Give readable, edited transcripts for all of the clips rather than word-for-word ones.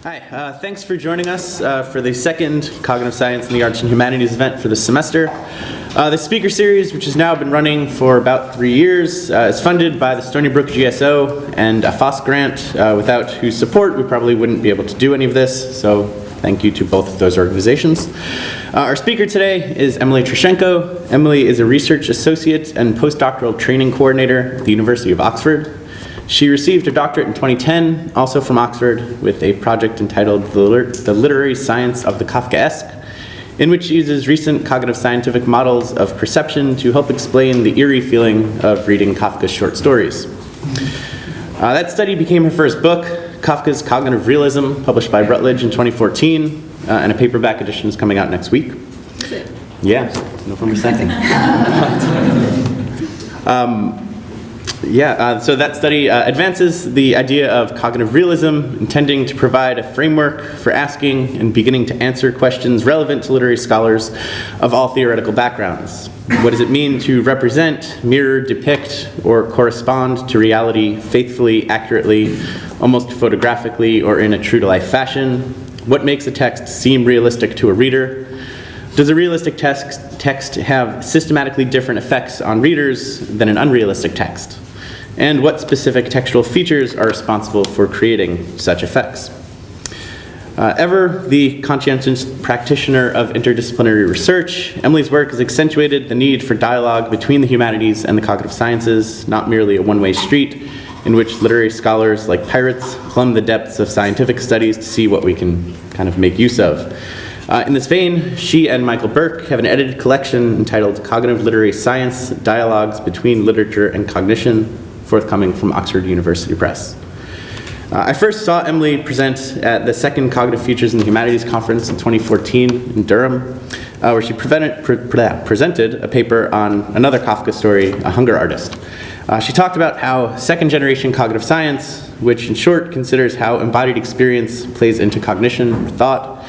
Hi, thanks for joining us for the second Cognitive Science and the Arts and Humanities event for this semester. The speaker series, which has now been running for about 3 years, is funded by the Stony Brook GSO and a FOSS grant, without whose support we probably wouldn't be able to do any of this, so thank you to both of those organizations. Our speaker today is Emily Troscianko. Emily is a research associate and postdoctoral training coordinator at the University of Oxford. She received a doctorate in 2010, also from Oxford, with a project entitled The Literary Science of the Kafkaesque, in which she uses recent cognitive scientific models of perception to help explain the eerie feeling of reading Kafka's short stories. That study became her first book, Kafka's Cognitive Realism, published by Routledge in 2014, and a paperback edition is coming out next week. Is it? Yeah, November 2nd. So that study advances the idea of cognitive realism, intending to provide a framework for asking and beginning to answer questions relevant to literary scholars of all theoretical backgrounds. What does it mean to represent, mirror, depict, or correspond to reality faithfully, accurately, almost photographically, or in a true-to-life fashion? What makes a text seem realistic to a reader? Does a realistic text have systematically different effects on readers than an unrealistic text? And what specific textual features are responsible for creating such effects? Ever the conscientious practitioner of interdisciplinary research, Emily's work has accentuated the need for dialogue between the humanities and the cognitive sciences, not merely a one-way street in which literary scholars like pirates plumb the depths of scientific studies to see what we can kind of make use of. In this vein, she and Michael Burke have an edited collection entitled Cognitive Literary Science, Dialogues Between Literature and Cognition, forthcoming from Oxford University Press. I first saw Emily present at the second Cognitive Futures in the Humanities Conference in 2014 in Durham, where she presented a paper on another Kafka story, A Hunger Artist. She talked about how second-generation cognitive science, which in short considers how embodied experience plays into cognition or thought,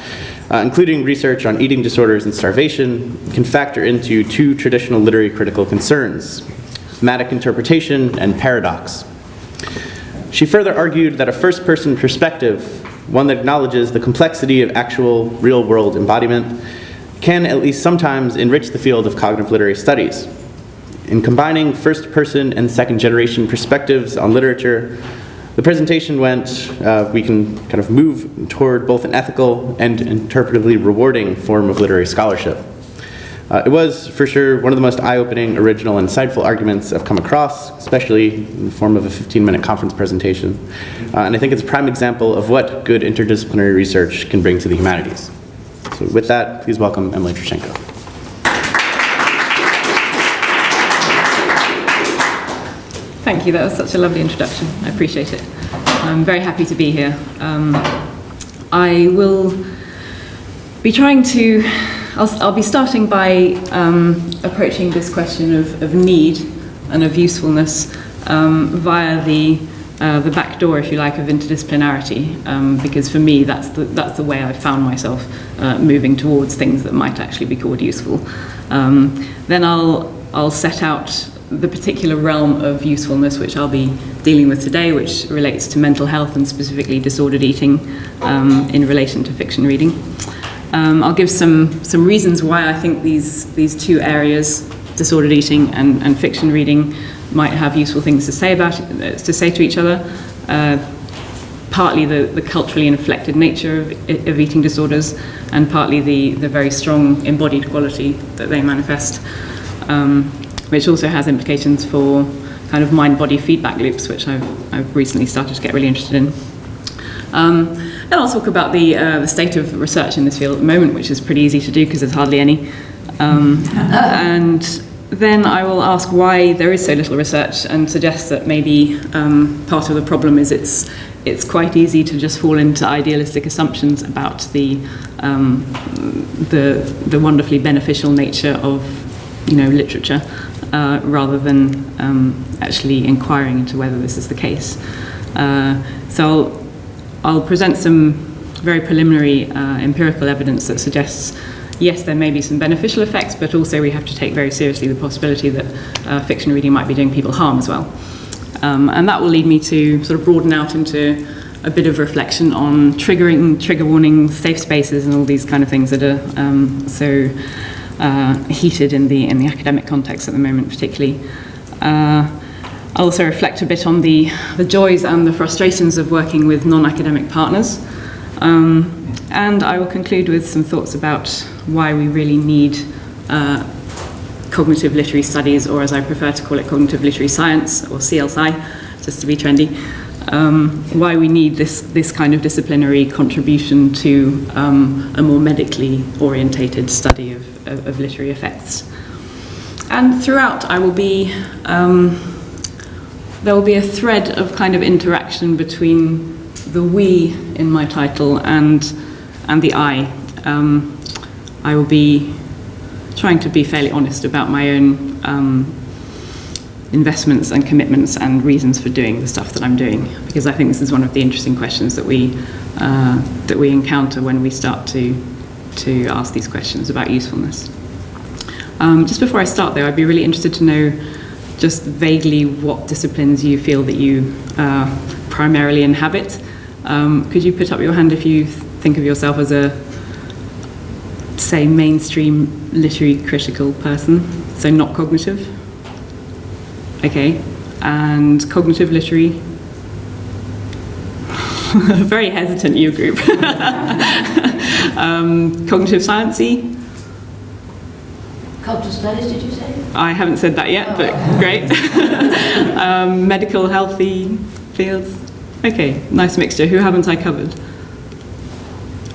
including research on eating disorders and starvation, can factor into two traditional literary critical concerns: thematic interpretation and paradox. She further argued that a first-person perspective, one that acknowledges the complexity of actual real-world embodiment, can at least sometimes enrich the field of cognitive literary studies. In combining first-person and second-generation perspectives on literature, the presentation went, we can kind of move toward both an ethical and interpretively rewarding form of literary scholarship. It was, for sure, one of the most eye-opening, original, and insightful arguments I've come across, especially in the form of a 15-minute conference presentation. And I think it's a prime example of what good interdisciplinary research can bring to the humanities. So with that, please welcome Emily Troscianko. Thank you. That was such a lovely introduction. I appreciate it. I'm very happy to be here. I will be trying to... I'll be starting by approaching this question of need and of usefulness via the back door, if you like, of interdisciplinarity, because for me that's the way I've found myself moving towards things that might actually be called useful. Then I'll set out the particular realm of usefulness which I'll be dealing with today, which relates to mental health and specifically disordered eating in relation to fiction reading. I'll give some reasons why I think these two areas, disordered eating and fiction reading, might have useful things to say to each other. Partly the culturally inflected nature of eating disorders, and partly the very strong embodied quality that they manifest, which also has implications for kind of mind-body feedback loops, which I've recently started to get really interested in. Then I'll talk about the state of research in this field at the moment, which is pretty easy to do because there's hardly any. And then I will ask why there is so little research and suggest that maybe part of the problem is it's quite easy to just fall into idealistic assumptions about the wonderfully beneficial nature of literature, rather than actually inquiring into whether this is the case. So I'll present some very preliminary empirical evidence that suggests, yes, there may be some beneficial effects, but also we have to take very seriously the possibility that fiction reading might be doing people harm as well. And that will lead me to sort of broaden out into a bit of reflection on trigger warnings, safe spaces, and all these kind of things that are so heated in the academic context at the moment, particularly. I'll also reflect a bit on the joys and the frustrations of working with non-academic partners. And I will conclude with some thoughts about why we really need cognitive literary studies, or as I prefer to call it, cognitive literary science, or CLSci, just to be trendy. Why we need this kind of disciplinary contribution to a more medically orientated study of literary effects. And throughout, I will be there will be a thread of kind of interaction between the we in my title and the I. I will be trying to be fairly honest about my own investments and commitments and reasons for doing the stuff that I'm doing, because I think this is one of the interesting questions that we encounter when we start to ask these questions about usefulness. Just before I start, though, I'd be really interested to know just vaguely what disciplines you feel that you primarily inhabit. Could you put up your hand if you think of yourself as a, say, mainstream literary critical person, so not cognitive? Okay, and cognitive literary? Very hesitant, you group. Cognitive sciencey? Cultural studies, did you say? I haven't said that yet, but great. Medical, healthy fields? Okay, nice mixture. Who haven't I covered?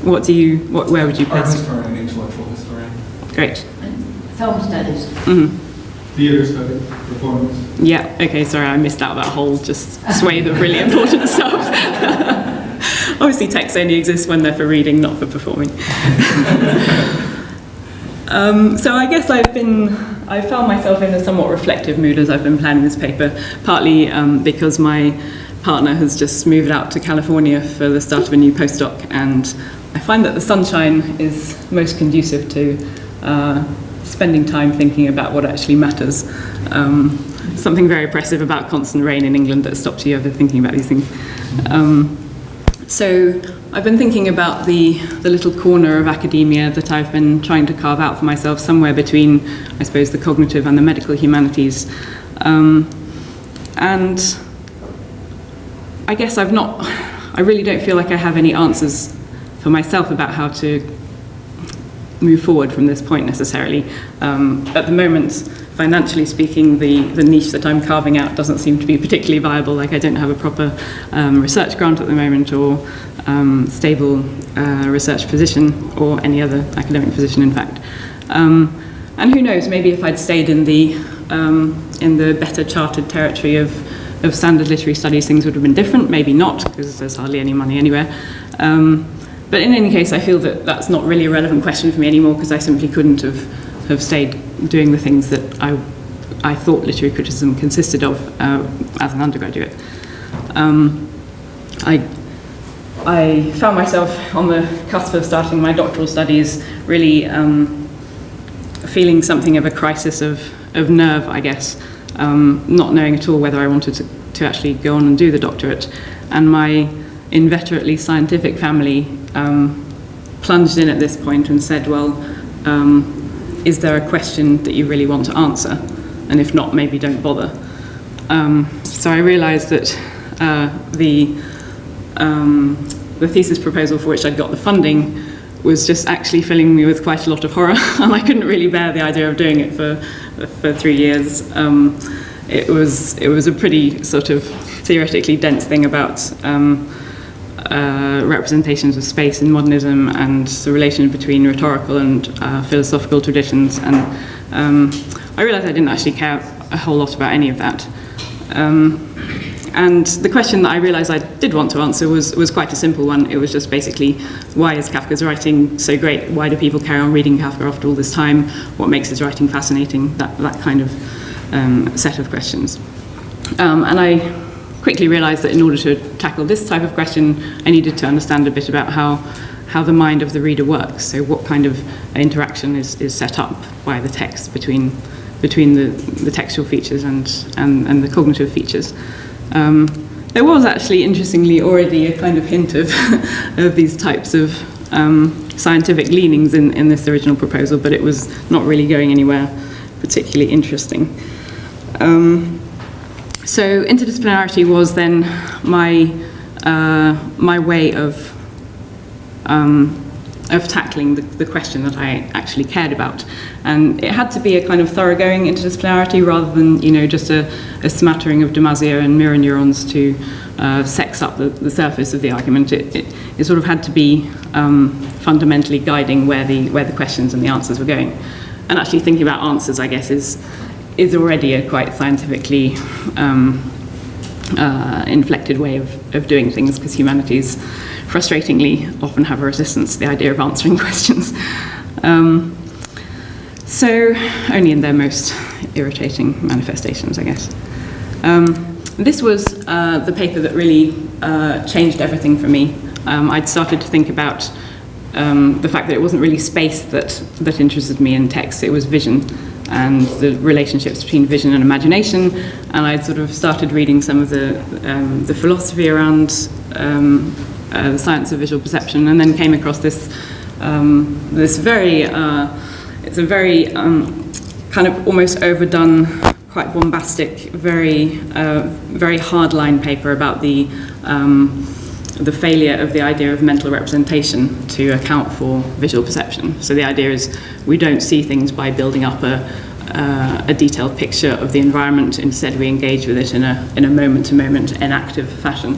Where would you place? Art historian, intellectual historian. Great. Film studies. Mm-hmm. Theatre study, performance. Yeah, okay, sorry, I missed out that whole just swathe of really important stuff. Obviously, texts only exist when they're for reading, not for performing. So I guess I found myself in a somewhat reflective mood as I've been planning this paper, partly because my partner has just moved out to California for the start of a new postdoc, and I find that the sunshine is most conducive to spending time thinking about what actually matters. Something very oppressive about constant rain in England that stops you ever thinking about these things. So I've been thinking about the little corner of academia that I've been trying to carve out for myself, somewhere between, I suppose, the cognitive and the medical humanities. And I guess I really don't feel like I have any answers for myself about how to move forward from this point necessarily. At the moment, financially speaking, the niche that I'm carving out doesn't seem to be particularly viable. Like, I don't have a proper research grant at the moment, or stable research position, or any other academic position, in fact. And who knows, maybe if I'd stayed in the better charted territory of standard literary studies, things would have been different. Maybe not, because there's hardly any money anywhere. But in any case, I feel that that's not really a relevant question for me anymore, because I simply couldn't have stayed doing the things that I thought literary criticism consisted of as an undergraduate. I found myself on the cusp of starting my doctoral studies, really feeling something of a crisis of nerve, I guess, not knowing at all whether I wanted to actually go on and do the doctorate. And my inveterately scientific family plunged in at this point and said, well, is there a question that you really want to answer? And if not, maybe don't bother. So I realized that the thesis proposal for which I'd got the funding was just actually filling me with quite a lot of horror, and I couldn't really bear the idea of doing it for 3 years. It was a pretty sort of theoretically dense thing about representations of space in modernism and the relation between rhetorical and philosophical traditions, and I realized I didn't actually care a whole lot about any of that. And the question that I realized I did want to answer was quite a simple one. It was just basically, why is Kafka's writing so great? Why do people carry on reading Kafka after all this time? What makes his writing fascinating? That kind of set of questions. And I quickly realized that in order to tackle this type of question, I needed to understand a bit about how the mind of the reader works. So what kind of interaction is set up by the text between the textual features and the cognitive features. There was actually, interestingly, already a kind of hint of, of these types of scientific leanings in this original proposal, but it was not really going anywhere particularly interesting. So interdisciplinarity was then my way of tackling the question that I actually cared about. And it had to be a kind of thoroughgoing interdisciplinarity rather than, just a smattering of Damasio and mirror neurons to sex up the surface of the argument. It sort of had to be fundamentally guiding where the questions and the answers were going. And actually thinking about answers, I guess, is already a quite scientifically inflected way of doing things, because humanities frustratingly often have a resistance to the idea of answering questions. So only in their most irritating manifestations, I guess. This was the paper that really changed everything for me. I'd started to think about the fact that it wasn't really space that interested me in text, it was vision and the relationships between vision and imagination. And I'd sort of started reading some of the philosophy around the science of visual perception, and then came across this very, it's a very kind of almost overdone, quite bombastic, very hardline paper about the failure of the idea of mental representation to account for visual perception. So the idea is we don't see things by building up a detailed picture of the environment. Instead, we engage with it in a moment-to-moment enactive fashion.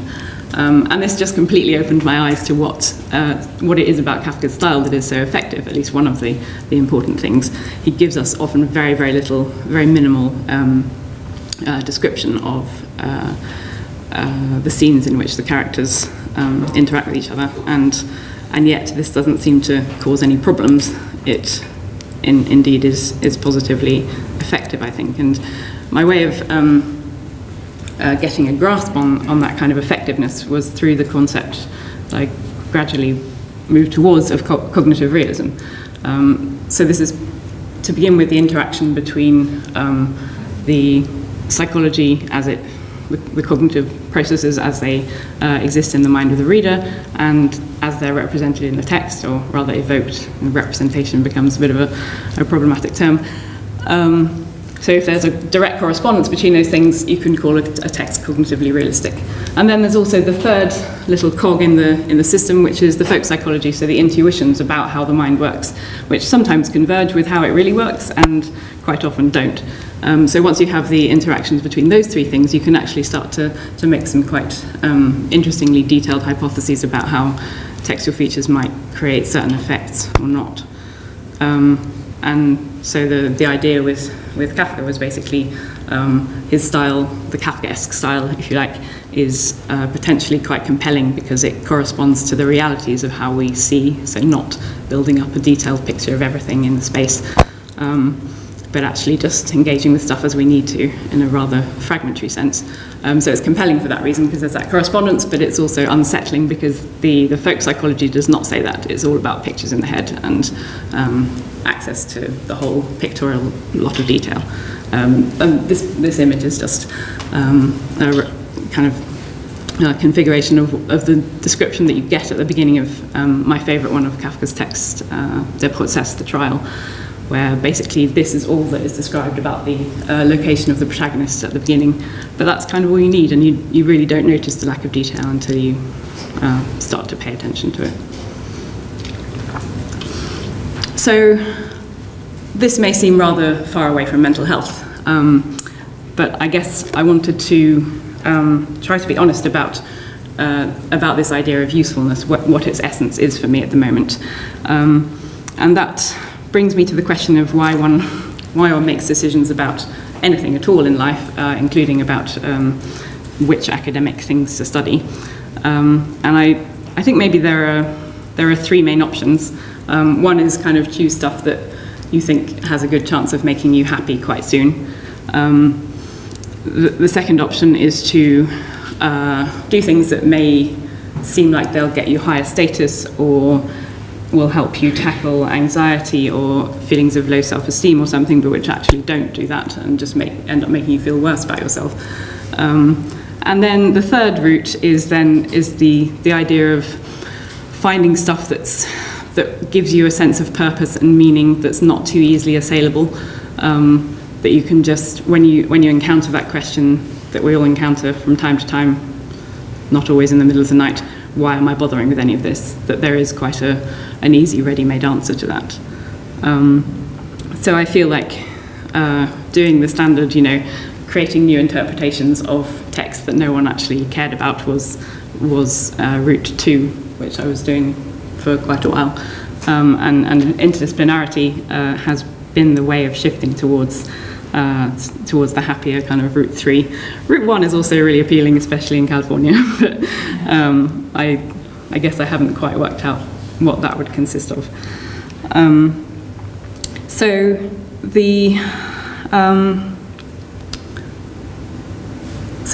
And this just completely opened my eyes to what it is about Kafka's style that is so effective, at least one of the important things. He gives us often very, very little, very minimal description of the scenes in which the characters interact with each other, and yet this doesn't seem to cause any problems. It indeed is positively effective, I think. And my way of getting a grasp on that kind of effectiveness was through the concept that I gradually moved towards of cognitive realism. So this is, to begin with, the interaction between the psychology as the cognitive processes as they exist in the mind of the reader and as they're represented in the text, or rather evoked. Representation becomes a bit of a problematic term. So if there's a direct correspondence between those things, you can call a text cognitively realistic. And then there's also the third little cog in the system, which is the folk psychology, so the intuitions about how the mind works, which sometimes converge with how it really works and quite often don't. So once you have the interactions between those three things, you can actually start to make some quite interestingly detailed hypotheses about how textual features might create certain effects or not. And so the idea with Kafka was basically his style, the Kafkaesque style, if you like, is potentially quite compelling because it corresponds to the realities of how we see, so not building up a detailed picture of everything in the space, but actually just engaging with stuff as we need to in a rather fragmentary sense. So it's compelling for that reason, because there's that correspondence, but it's also unsettling because the folk psychology does not say that. It's all about pictures in the head and access to the whole pictorial lot of detail. And this image is just a kind of configuration of the description that you get at the beginning of my favourite one of Kafka's text, Der Prozess, the trial, where basically this is all that is described about the location of the protagonist at the beginning. But that's kind of all you need, and you really don't notice the lack of detail until you start to pay attention to it. So this may seem rather far away from mental health, but I guess I wanted to try to be honest about this idea of usefulness, what its essence is for me at the moment. And that brings me to the question of why one makes decisions about anything at all in life, including about which academic things to study. And I think maybe there are three main options. One is kind of choose stuff that you think has a good chance of making you happy quite soon. The second option is to do things that may seem like they'll get you higher status or will help you tackle anxiety or feelings of low self-esteem or something, but which actually don't do that and just end up making you feel worse about yourself. And then the third route is the idea of finding stuff that gives you a sense of purpose and meaning that's not too easily assailable, that you can just, when you encounter that question that we all encounter from time to time, not always in the middle of the night, why am I bothering with any of this? That there is quite an easy, ready-made answer to that. So I feel like doing the standard, creating new interpretations of text that no one actually cared about was route 2, which I was doing for quite a while. And interdisciplinarity has been the way of shifting towards the happier kind of route 3. Route 1 is also really appealing, especially in California. But I guess I haven't quite worked out what that would consist of. So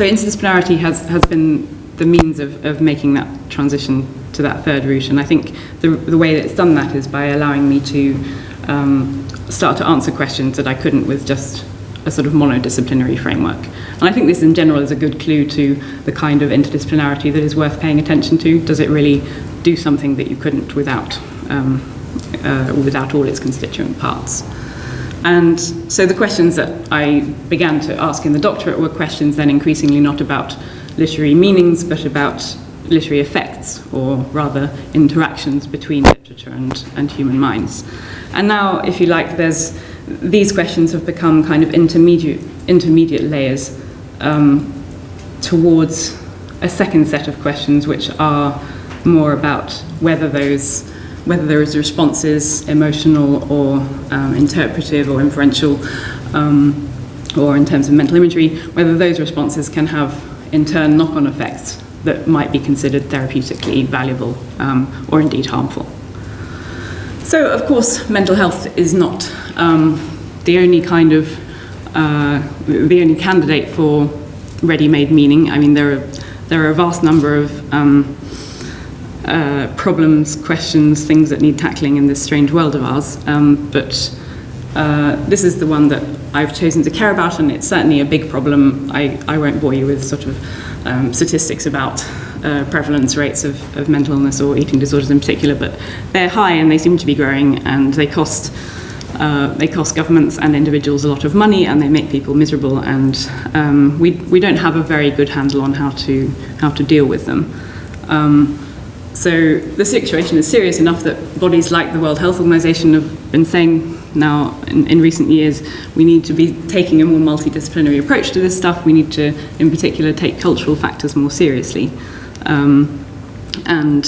interdisciplinarity has been the means of making that transition to that third route, and I think the way that it's done that is by allowing me to start to answer questions that I couldn't with just a sort of monodisciplinary framework. And I think this in general is a good clue to the kind of interdisciplinarity that is worth paying attention to. Does it really do something that you couldn't without all its constituent parts? And so the questions that I began to ask in the doctorate were questions then increasingly not about literary meanings, but about literary effects, or rather interactions between literature and human minds. And now, if you like, these questions have become kind of intermediate layers towards a second set of questions, which are more about whether those responses, emotional or interpretive or inferential, or in terms of mental imagery, whether those responses can have, in turn, knock-on effects that might be considered therapeutically valuable or indeed harmful. So, of course, mental health is not the only kind of, the only candidate for ready-made meaning. I mean, there are a vast number of problems, questions, things that need tackling in this strange world of ours, but this is the one that I've chosen to care about, and it's certainly a big problem. I won't bore you with sort of statistics about prevalence rates of mental illness or eating disorders in particular, but they're high and they seem to be growing, and they cost governments and individuals a lot of money, and they make people miserable, and we don't have a very good handle on how to deal with them. So the situation is serious enough that bodies like the World Health Organization have been saying now in recent years, we need to be taking a more multidisciplinary approach to this stuff. We need to, in particular, take cultural factors more seriously. And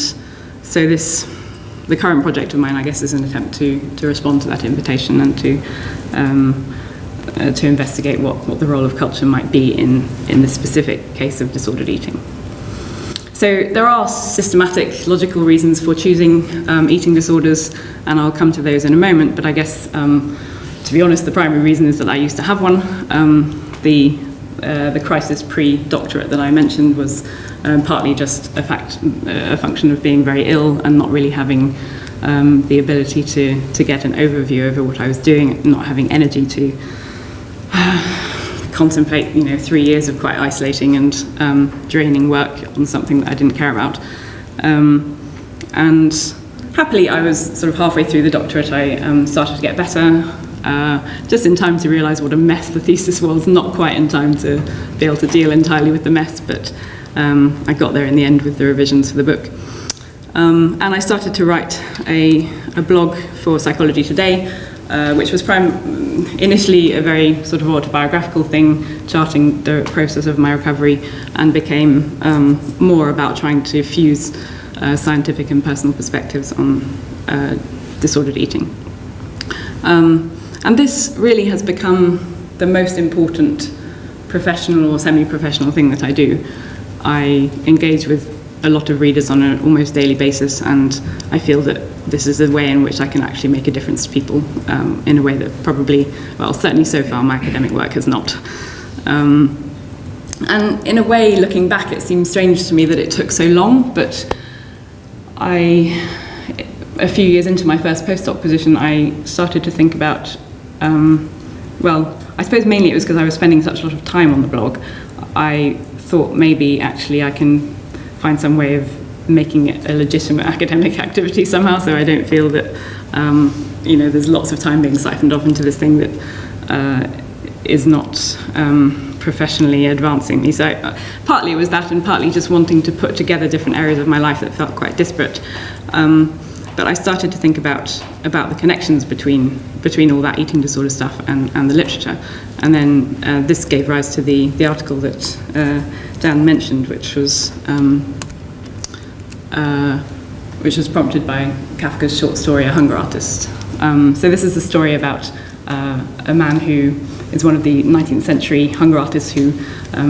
so the current project of mine, I guess, is an attempt to respond to that invitation and to investigate what the role of culture might be in the specific case of disordered eating. So there are systematic, logical reasons for choosing eating disorders, and I'll come to those in a moment, but I guess, to be honest, the primary reason is that I used to have one. The crisis pre-doctorate that I mentioned was partly just a function of being very ill and not really having the ability to get an overview over what I was doing, not having energy to contemplate, 3 years of quite isolating and draining work on something that I didn't care about. And happily, I was sort of halfway through the doctorate. I started to get better, just in time to realise what a mess the thesis was, not quite in time to be able to deal entirely with the mess, but I got there in the end with the revisions for the book. And I started to write a blog for Psychology Today, which was initially a very sort of autobiographical thing, charting the process of my recovery, and became more about trying to fuse scientific and personal perspectives on disordered eating. And this really has become the most important professional or semi-professional thing that I do. I engage with a lot of readers on an almost daily basis, and I feel that this is a way in which I can actually make a difference to people in a way that probably, well, certainly so far my academic work has not. And in a way, looking back, it seems strange to me that it took so long, but a few years into my first postdoc position, I started to think about, well, I suppose mainly it was because I was spending such a lot of time on the blog. I thought maybe actually I can find some way of making it a legitimate academic activity somehow, so I don't feel that there's lots of time being siphoned off into this thing that is not professionally advancing me. So partly it was that, and partly just wanting to put together different areas of my life that felt quite disparate. But I started to think about the connections between all that eating disorder stuff and the literature. And then this gave rise to the article that Dan mentioned, which was prompted by Kafka's short story, A Hunger Artist. So this is a story about a man who is one of the 19th century hunger artists who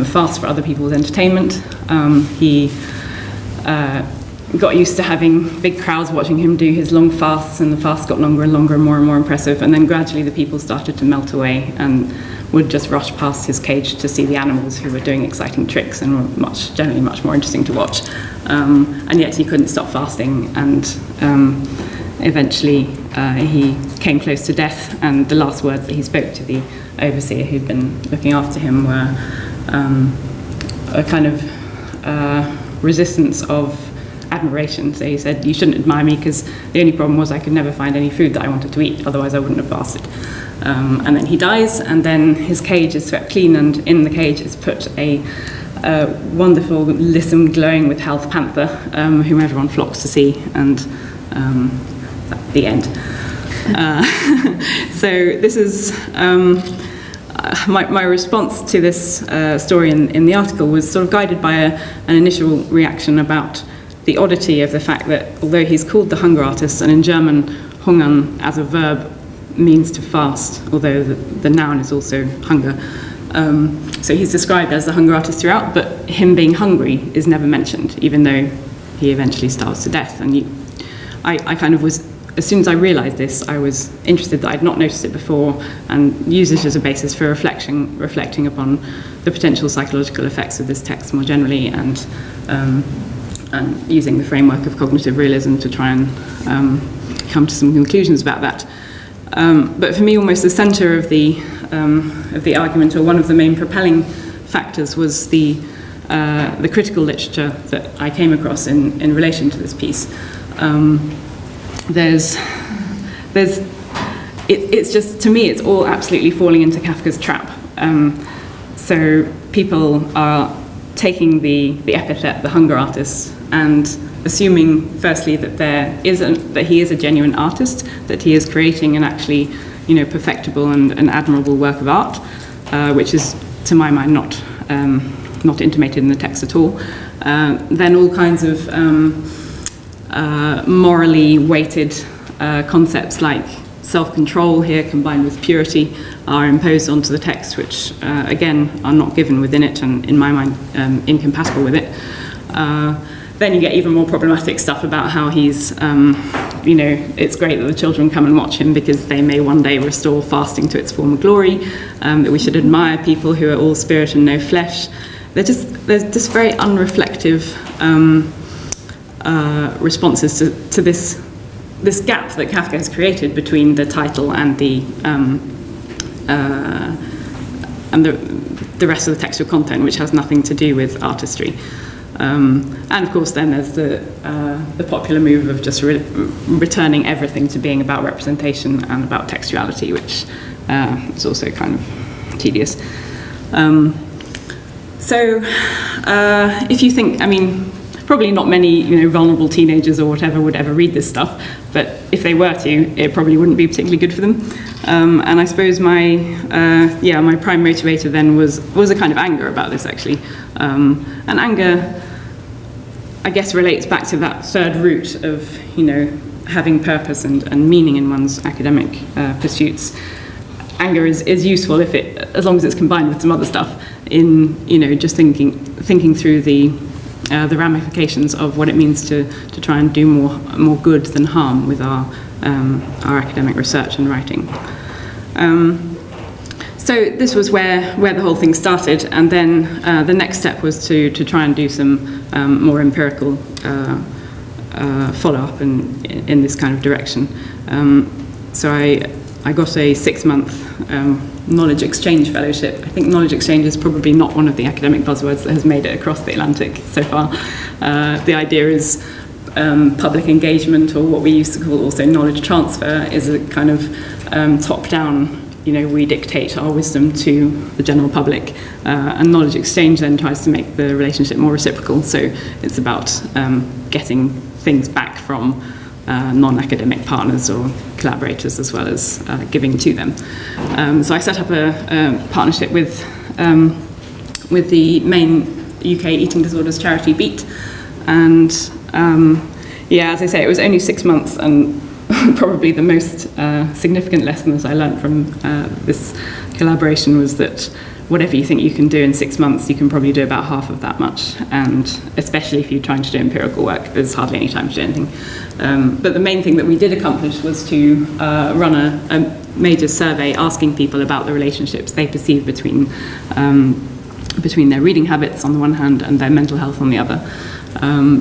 fasts for other people's entertainment. He got used to having big crowds watching him do his long fasts, and the fasts got longer and longer and more impressive, and then gradually the people started to melt away and would just rush past his cage to see the animals who were doing exciting tricks and were generally much more interesting to watch. And yet he couldn't stop fasting, and eventually he came close to death, and the last words that he spoke to the overseer who'd been looking after him were a kind of resistance of admiration. So he said, "You shouldn't admire me, because the only problem was I could never find any food that I wanted to eat, otherwise I wouldn't have fasted." And then he dies, and then his cage is swept clean, and in the cage is put a wonderful, lissom glowing with health panther, whom everyone flocks to see, and the end. So this is my response to this story in the article was sort of guided by an initial reaction about the oddity of the fact that although he's called the hunger artist, and in German, hungern as a verb means to fast, although the noun is also hunger. So he's described as the hunger artist throughout, but him being hungry is never mentioned, even though he eventually starves to death. And I kind of was, as soon as I realised this, I was interested that I'd not noticed it before, and used it as a basis for reflecting upon the potential psychological effects of this text more generally, and using the framework of cognitive realism to try and come to some conclusions about that. But for me, almost the centre of the argument, or one of the main propelling factors, was the critical literature that I came across in relation to this piece. It's just, to me, it's all absolutely falling into Kafka's trap. So people are taking the epithet, the hunger artist, and assuming, firstly, that he is a genuine artist, that he is creating an actually, perfectible and admirable work of art, which is, to my mind, not intimated in the text at all. Then all kinds of morally weighted concepts like self-control here combined with purity are imposed onto the text, which again are not given within it, and in my mind incompatible with it. Then you get even more problematic stuff about how he's, it's great that the children come and watch him because they may one day restore fasting to its former glory, that we should admire people who are all spirit and no flesh. They're just very unreflective responses to this gap that Kafka has created between the title and the rest of the textual content, which has nothing to do with artistry. And of course, then there's the popular move of just returning everything to being about representation and about textuality, which is also kind of tedious. So if you think, probably not many, vulnerable teenagers or whatever would ever read this stuff, but if they were to, it probably wouldn't be particularly good for them. And I suppose my prime motivator then was a kind of anger about this, actually. And anger, I guess, relates back to that third root of, having purpose and meaning in one's academic pursuits. Anger is useful as long as it's combined with some other stuff in, just thinking through the ramifications of what it means to try and do more good than harm with our academic research and writing. So this was where the whole thing started, and then the next step was to try and do some more empirical follow-up in this kind of direction. So I got a 6-month knowledge exchange fellowship. I think knowledge exchange is probably not one of the academic buzzwords that has made it across the Atlantic so far. The idea is public engagement, or what we used to call also knowledge transfer, is a kind of top-down, we dictate our wisdom to the general public, and knowledge exchange then tries to make the relationship more reciprocal. So it's about getting things back from non-academic partners or collaborators, as well as giving to them. So I set up a partnership with the main UK eating disorders charity Beat, and as I say, it was only 6 months, and probably the most significant lesson that I learned from this collaboration was that whatever you think you can do in 6 months, you can probably do about half of that much, and especially if you're trying to do empirical work, there's hardly any time to do anything. But the main thing that we did accomplish was to run a major survey asking people about the relationships they perceive between their reading habits on the one hand and their mental health on the other.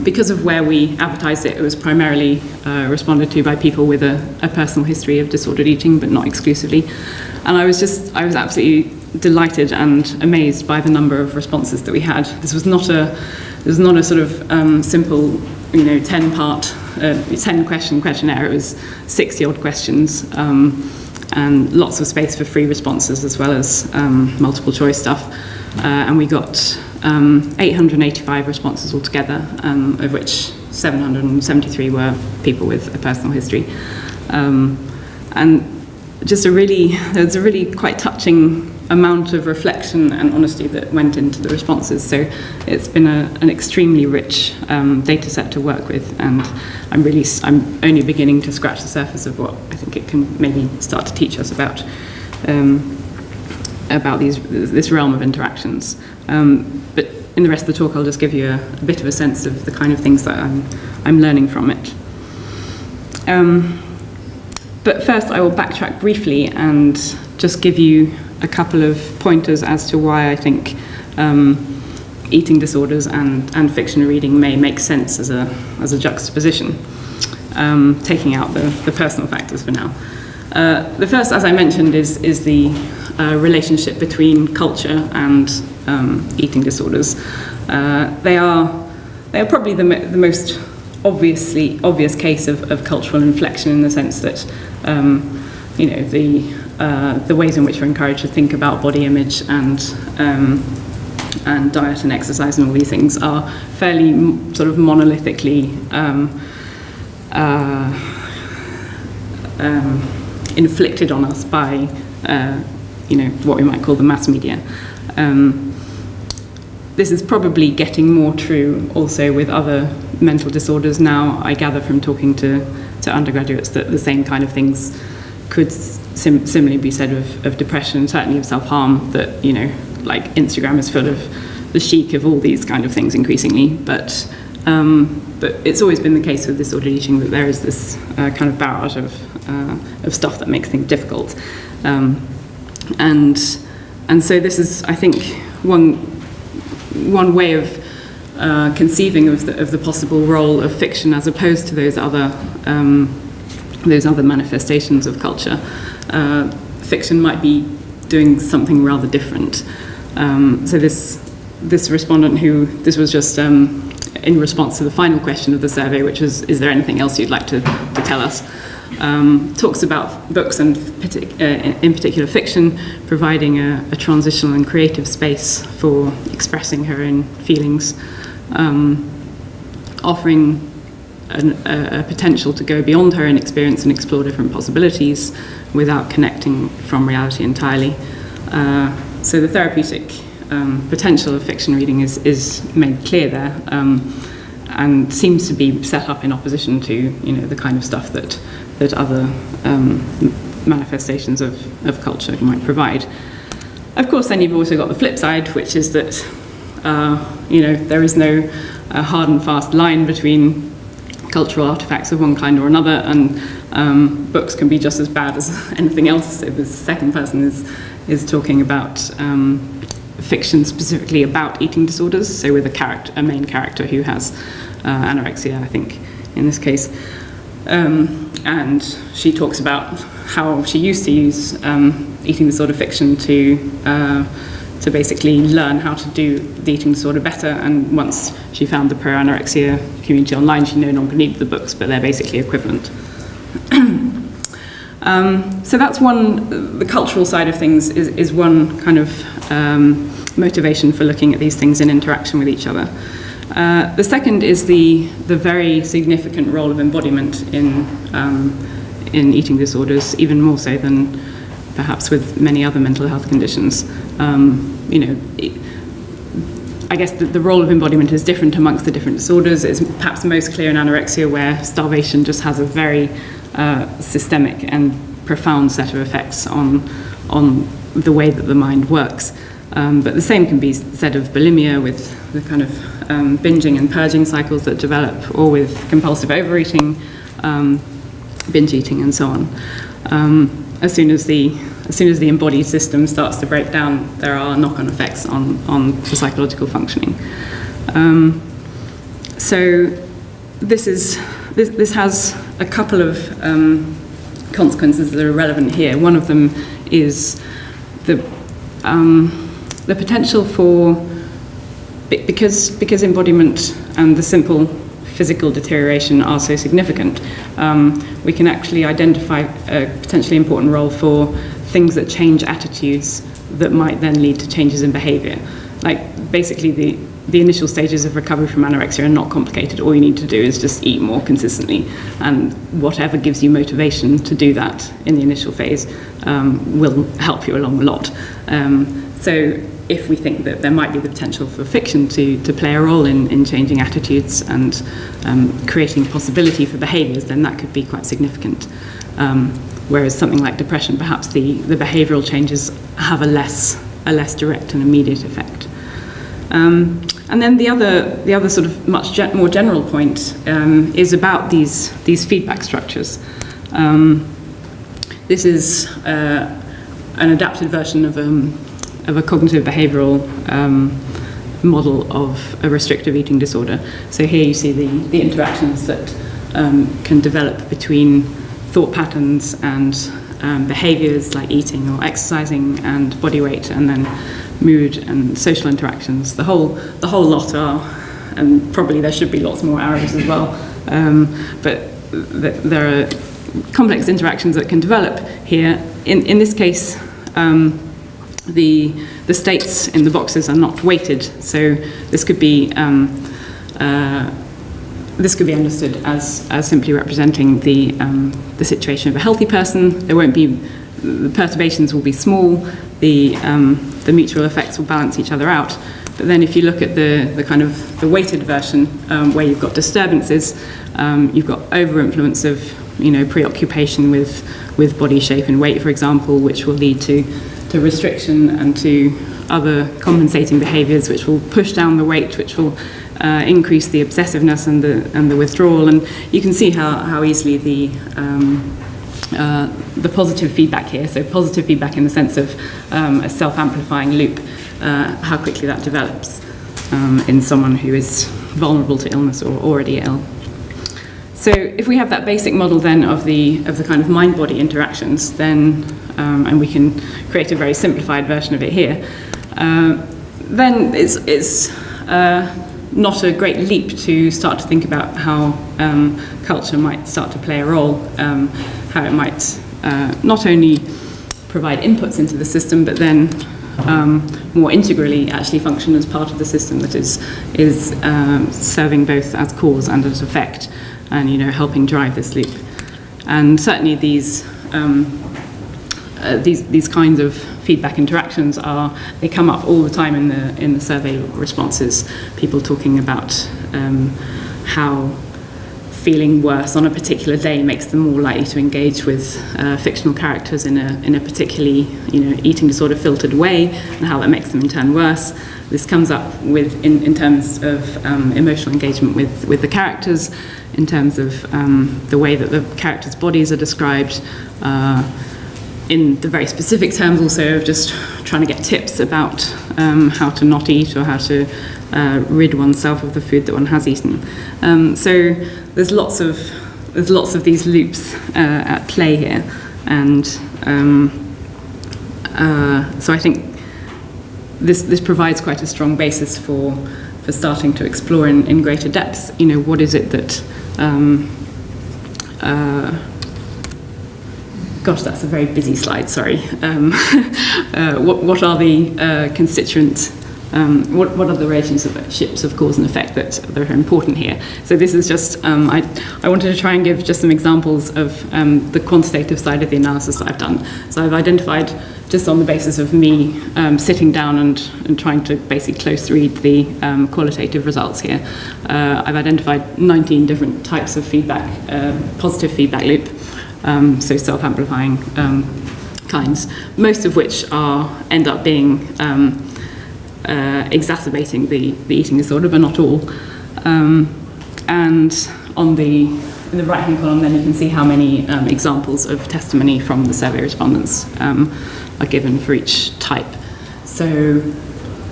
Because of where we advertised it, it was primarily responded to by people with a personal history of disordered eating, but not exclusively. And I was absolutely delighted and amazed by the number of responses that we had. This was not a sort of simple, 10 question questionnaire. It was 60-odd questions, and lots of space for free responses as well as multiple choice stuff. And we got 885 responses altogether, of which 773 were people with a personal history. And just there's a really quite touching amount of reflection and honesty that went into the responses. So it's been an extremely rich data set to work with, and I'm only beginning to scratch the surface of what I think it can maybe start to teach us about this realm of interactions. But in the rest of the talk, I'll just give you a bit of a sense of the kind of things that I'm learning from it. But first, I will backtrack briefly and just give you a couple of pointers as to why I think eating disorders and fiction reading may make sense as a juxtaposition, taking out the personal factors for now. The first, as I mentioned, is the relationship between culture and eating disorders. They are probably the most obvious case of cultural inflection, in the sense that the ways in which we're encouraged to think about body image and diet and exercise and all these things are fairly sort of monolithically inflicted on us by what we might call the mass media. This is probably getting more true also with other mental disorders now. I gather from talking to undergraduates that the same kind of things could similarly be said of depression, certainly of self-harm, that, like Instagram is full of the chic of all these kind of things increasingly. But it's always been the case with disordered eating that there is this kind of barrage of stuff that makes things difficult. And so this is, I think, one way of conceiving of the possible role of fiction as opposed to those other manifestations of culture. Fiction might be doing something rather different. So this respondent, this was just in response to the final question of the survey, which was, is there anything else you'd like to tell us? Talks about books and in particular fiction providing a transitional and creative space for expressing her own feelings, offering a potential to go beyond her own experience and explore different possibilities without connecting from reality entirely. So the therapeutic potential of fiction reading is made clear there, and seems to be set up in opposition to the kind of stuff that other manifestations of culture might provide. Of course, then you've also got the flip side, which is that there is no hard and fast line between cultural artifacts of one kind or another, and books can be just as bad as anything else. So the second person is talking about fiction specifically about eating disorders, so with a main character who has anorexia, I think, in this case. And she talks about how she used to use eating disorder fiction to basically learn how to do the eating disorder better. And once she found the pro-anorexia community online, she no longer needed the books, but they're basically equivalent. So that's one, the cultural side of things is one kind of motivation for looking at these things in interaction with each other. The second is the very significant role of embodiment in eating disorders, even more so than perhaps with many other mental health conditions. I guess the role of embodiment is different amongst the different disorders. It's perhaps most clear in anorexia, where starvation just has a very systemic and profound set of effects on the way that the mind works. But the same can be said of bulimia, with the kind of binging and purging cycles that develop, or with compulsive overeating, binge eating, and so on. As soon as the embodied system starts to break down, there are knock-on effects on the psychological functioning. So this has a couple of consequences that are relevant here. One of them is the potential for, because embodiment and the simple physical deterioration are so significant, we can actually identify a potentially important role for things that change attitudes that might then lead to changes in behavior. Like, basically the initial stages of recovery from anorexia are not complicated. All you need to do is just eat more consistently, and whatever gives you motivation to do that in the initial phase will help you along a lot. So if we think that there might be the potential for fiction to play a role in changing attitudes and creating possibility for behaviours, then that could be quite significant. Whereas something like depression, perhaps the behavioural changes have a less direct and immediate effect. And then the other sort of much more general point is about these feedback structures. This is an adapted version of a cognitive behavioural model of a restrictive eating disorder. So here you see the interactions that can develop between thought patterns and behaviours like eating or exercising, and body weight, and then mood and social interactions. The whole lot are, and probably there should be lots more arrows as well, but there are complex interactions that can develop here. In this case, the states in the boxes are not weighted, so this could be understood as simply representing the situation of a healthy person. The perturbations will be small. The mutual effects will balance each other out. But then if you look at the kind of the weighted version, where you've got disturbances, you've got over-influence of preoccupation with body shape and weight, for example, which will lead to restriction and to other compensating behaviours, which will push down the weight, which will increase the obsessiveness and the withdrawal. And you can see how easily the positive feedback here, so positive feedback in the sense of a self-amplifying loop, how quickly that develops in someone who is vulnerable to illness or already ill. So if we have that basic model then of the kind of mind-body interactions, then and we can create a very simplified version of it here, then it's not a great leap to start to think about how culture might start to play a role, how it might not only provide inputs into the system, but then more integrally actually function as part of the system that is serving both as cause and as effect, and helping drive this loop. And certainly these kinds of feedback interactions they come up all the time in the survey responses. People talking about how feeling worse on a particular day makes them more likely to engage with fictional characters in a particularly eating disorder filtered way, and how that makes them in turn worse. This comes up in terms of emotional engagement with the characters, in terms of the way that the characters' bodies are described, in the very specific terms also of just trying to get tips about how to not eat, or how to rid oneself of the food that one has eaten. So there's lots of there's lots of these loops at play here, and so I think this provides quite a strong basis for starting to explore in greater depth. You know, what is it that gosh, that's a very busy slide, sorry. What are the constituent, what are the relationships of cause and effect that are important here? So this is just, I wanted to try and give just some examples of the quantitative side of the analysis that I've done. So I've identified, just on the basis of me sitting down and trying to basically close read the qualitative results here, I've identified 19 different types of feedback, positive feedback loop. So self-amplifying kinds, most of which end up being exacerbating the eating disorder, but not all. And in the right-hand column, then you can see how many examples of testimony from the survey respondents are given for each type. So,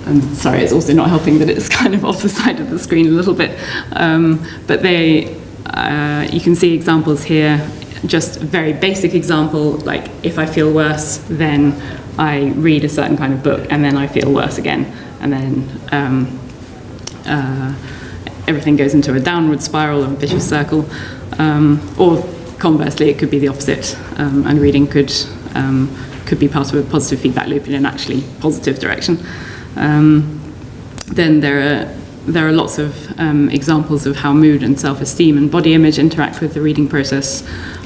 I'm sorry, it's also not helping that it's kind of off the side of the screen a little bit, but you can see examples here. Just a very basic example, like if I feel worse, then I read a certain kind of book, and then I feel worse again, and then everything goes into a downward spiral, a vicious circle, or conversely, it could be the opposite, and reading could be part of a positive feedback loop in an actually positive direction. Then there are lots of examples of how mood and self-esteem and body image interact with the reading process.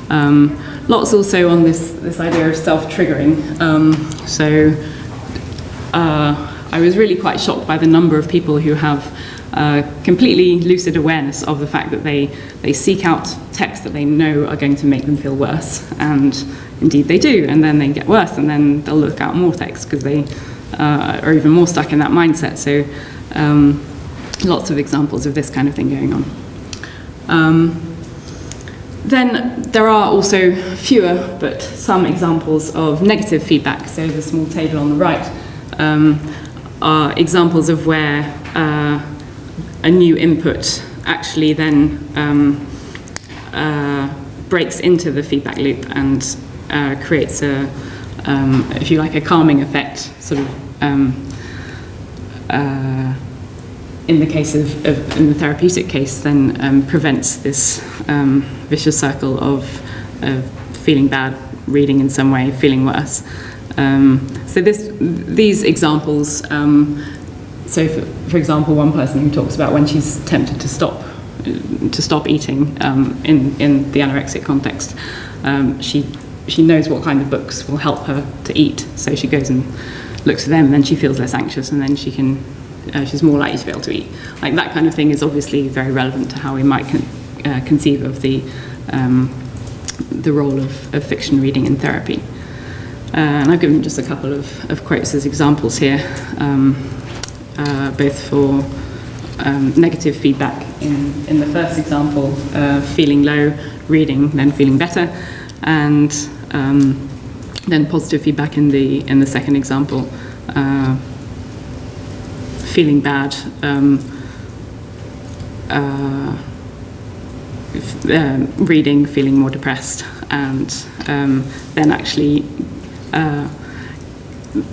Lots also on this idea of self-triggering. I was really quite shocked by the number of people who have completely lucid awareness of the fact that they seek out texts that they know are going to make them feel worse, and indeed they do, and then they get worse, and then they'll look out more texts because they are even more stuck in that mindset. So lots of examples of this kind of thing going on. Then there are also fewer, but some examples of negative feedback. So the small table on the right are examples of where a new input actually then breaks into the feedback loop and creates if you like, a calming effect, sort of in the case of in the therapeutic case, then prevents this vicious circle of feeling bad, reading in some way, feeling worse. So these examples. So for example, one person who talks about when she's tempted to stop eating in the anorexic context, she knows what kind of books will help her to eat, so she goes and looks for them, and then she feels less anxious, and then she's more likely to be able to eat. Like that kind of thing is obviously very relevant to how we might conceive of the role of fiction reading in therapy. And I've given just a couple of quotes as examples here, both for negative feedback in the first example, feeling low, reading, then feeling better, and then positive feedback in the second example, feeling bad, reading, feeling more depressed, and then actually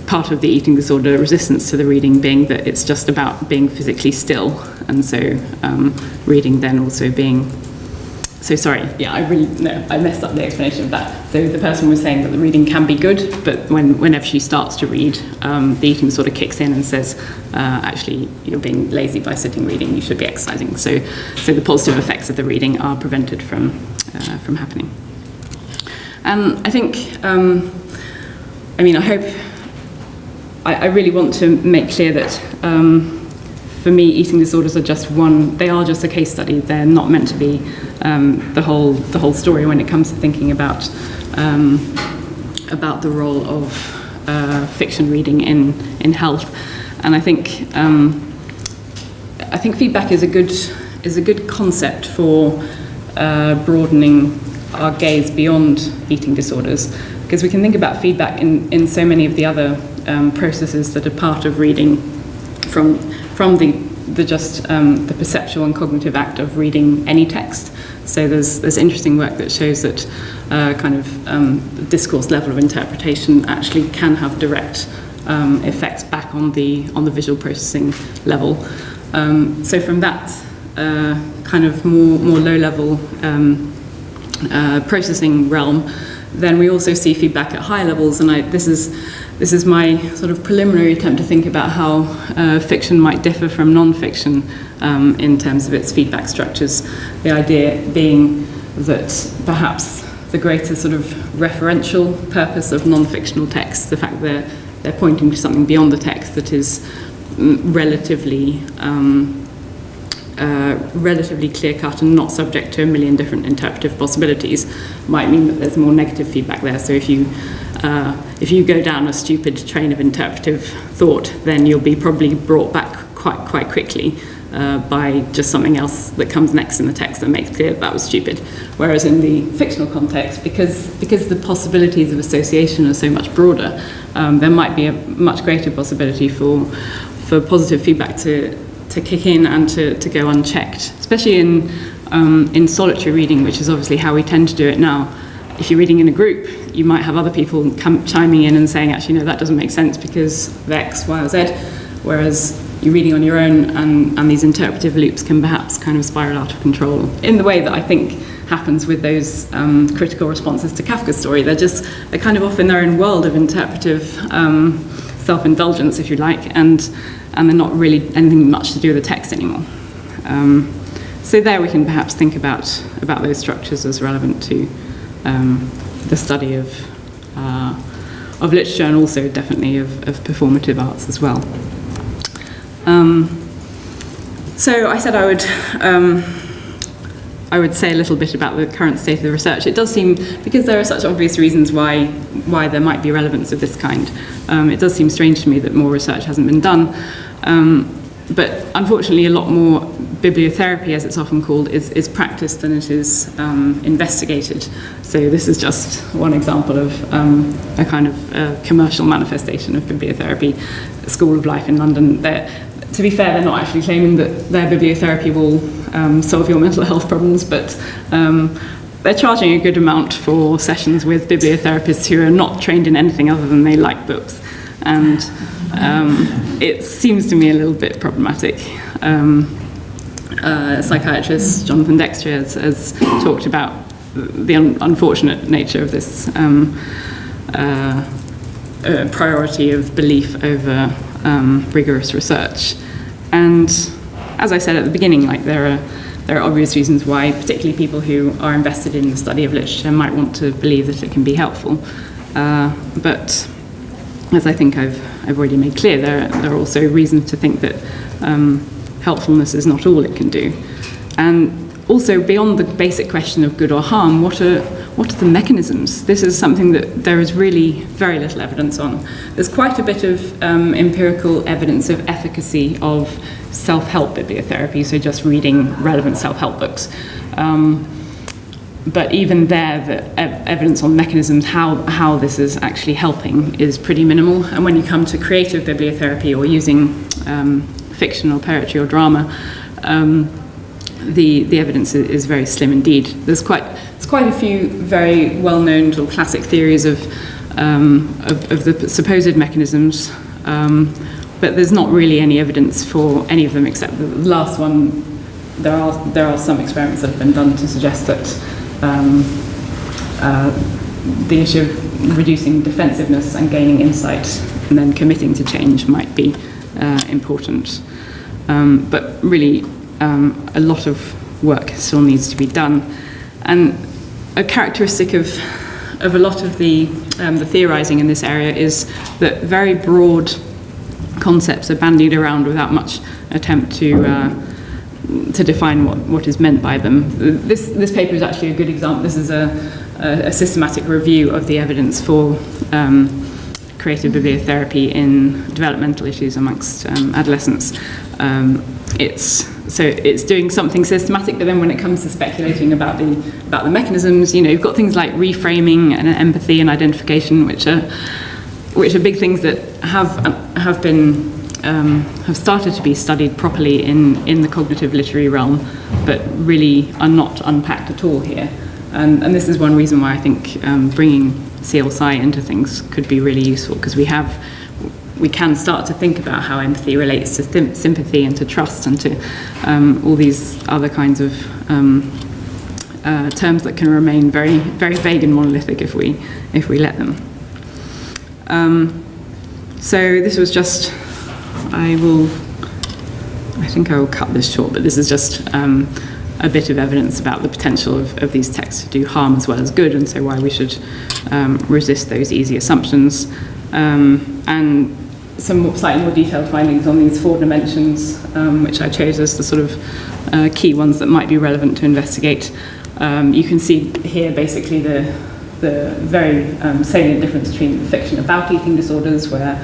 part of the eating disorder resistance to the reading being that it's just about being physically still, and so reading then also being. So sorry, yeah, I messed up the explanation of that. So the person was saying that the reading can be good, but whenever she starts to read, the eating sort of kicks in and says, actually, you're being lazy by sitting reading, you should be exercising. So the positive effects of the reading are prevented from happening. And I think, I really want to make clear that for me, eating disorders are just a case study. They're not meant to be the whole story when it comes to thinking about the role of fiction reading in health. And I think feedback is a good concept for broadening our gaze beyond eating disorders, because we can think about feedback in so many of the other processes that are part of reading, from the perceptual and cognitive act of reading any text, So there's interesting work that shows that discourse level of interpretation actually can have direct effects back on the visual processing level. So from that kind of more low-level processing realm, then we also see feedback at high levels, and this is my sort of preliminary attempt to think about how fiction might differ from non-fiction in terms of its feedback structures. The idea being that perhaps the greater sort of referential purpose of non-fictional texts, the fact that they're pointing to something beyond the text that is relatively clear-cut and not subject to a million different interpretive possibilities, might mean that there's more negative feedback there. So if you go down a stupid train of interpretive thought, then you'll be probably brought back quite quickly by just something else that comes next in the text that makes clear that was stupid. Whereas in the fictional context, because the possibilities of association are so much broader, there might be a much greater possibility for positive feedback to kick in and to go unchecked, especially in solitary reading, which is obviously how we tend to do it now. If you're reading in a group, you might have other people chiming in and saying, actually, no, that doesn't make sense because of X, Y, or Z, whereas you're reading on your own, and these interpretive loops can perhaps kind of spiral out of control in the way that I think happens with those critical responses to Kafka's story. They're kind of off in their own world of interpretive self-indulgence, if you like, and they're not really anything much to do with the text anymore. So there we can perhaps think about those structures as relevant to the study of literature, and also definitely of performative arts as well. So I said I would say a little bit about the current state of the research. It does seem, because there are such obvious reasons why there might be relevance of this kind, it does seem strange to me that more research hasn't been done. But unfortunately, a lot more bibliotherapy, as it's often called, is practiced than it is investigated. So this is just one example of a kind of commercial manifestation of bibliotherapy. School of Life in London, to be fair, they're not actually claiming that their bibliotherapy will solve your mental health problems, but they're charging a good amount for sessions with bibliotherapists who are not trained in anything other than they like books. And it seems to me a little bit problematic. Psychiatrist Jonathan Dexter has talked about the unfortunate nature of this priority of belief over rigorous research. And as I said at the beginning, there are obvious reasons why, particularly people who are invested in the study of literature, might want to believe that it can be helpful. But as I think I've already made clear, there are also reasons to think that helpfulness is not all it can do. And also, beyond the basic question of good or harm, what are the mechanisms? This is something that there is really very little evidence on. There's quite a bit of empirical evidence of efficacy of self-help bibliotherapy, so just reading relevant self-help books. But even there, the evidence on mechanisms, how this is actually helping, is pretty minimal. And when you come to creative bibliotherapy or using fiction or poetry or drama, the evidence is very slim indeed. There's quite a few very well-known or classic theories of the supposed mechanisms, but there's not really any evidence for any of them except the last one. There are some experiments that have been done to suggest that the issue of reducing defensiveness and gaining insight and then committing to change might be important. But really, a lot of work still needs to be done. And a characteristic of a lot of the theorizing in this area is that very broad concepts are bandied around without much attempt to define what is meant by them. This paper is actually a good example. This is a systematic review of the evidence for creative bibliotherapy in developmental issues amongst adolescents. It's doing something systematic, but then when it comes to speculating about the mechanisms, you've got things like reframing and empathy and identification, which are big things that have been have started to be studied properly in the cognitive literary realm, but really are not unpacked at all here. And this is one reason why I think bringing CL-Sci into things could be really useful, because we can start to think about how empathy relates to sympathy and to trust and to all these other kinds of terms that can remain very, very vague and monolithic if we let them. So this was just, I think I will cut this short, but this is just a bit of evidence about the potential of these texts to do harm as well as good, and so why we should resist those easy assumptions. And some slightly more detailed findings on these 4 dimensions, which I chose as the sort of key ones that might be relevant to investigate. You can see here basically the very salient difference between the fiction about eating disorders, where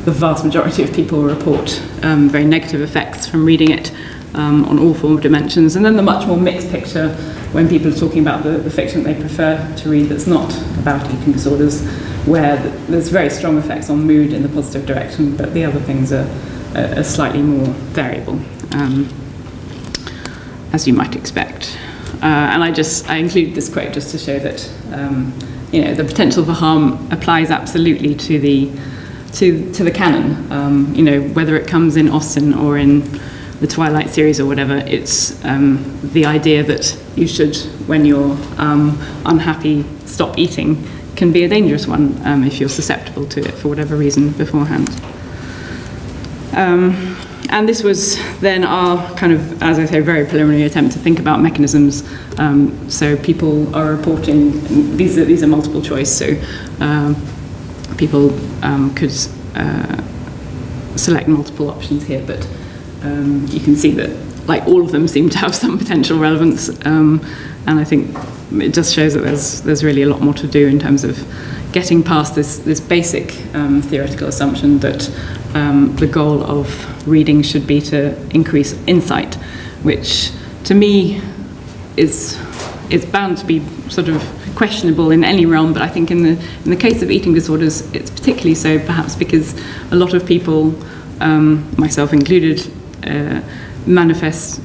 the vast majority of people report very negative effects from reading it on all 4 dimensions, and then the much more mixed picture when people are talking about the fiction they prefer to read that's not about eating disorders, where there's very strong effects on mood in the positive direction, but the other things are slightly more variable, as you might expect. And I include this quote just to show that the potential for harm applies absolutely to the canon. Whether it comes in Austen or in the Twilight series or whatever, it's the idea that you should, when you're unhappy, stop eating can be a dangerous one if you're susceptible to it for whatever reason beforehand. And this was then our kind of, as I say, very preliminary attempt to think about mechanisms. So people are reporting, these are multiple choice, so people could select multiple options here, but you can see that like all of them seem to have some potential relevance, and I think it just shows that there's really a lot more to do in terms of getting past this basic theoretical assumption that the goal of reading should be to increase insight, which to me is bound to be sort of questionable in any realm, but I think in the case of eating disorders it's particularly so, perhaps because a lot of people, myself included, manifest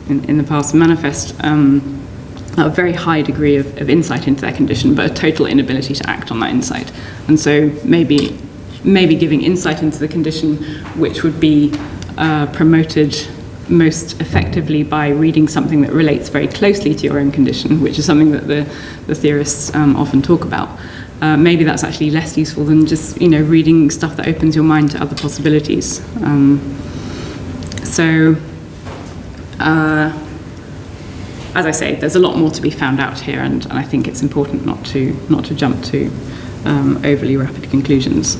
a very high degree of insight into their condition, but a total inability to act on that insight. And so maybe giving insight into the condition, which would be promoted most effectively by reading something that relates very closely to your own condition, which is something that the theorists often talk about. Maybe that's actually less useful than just reading stuff that opens your mind to other possibilities. As I say, there's a lot more to be found out here, and I think it's important not to jump to overly rapid conclusions.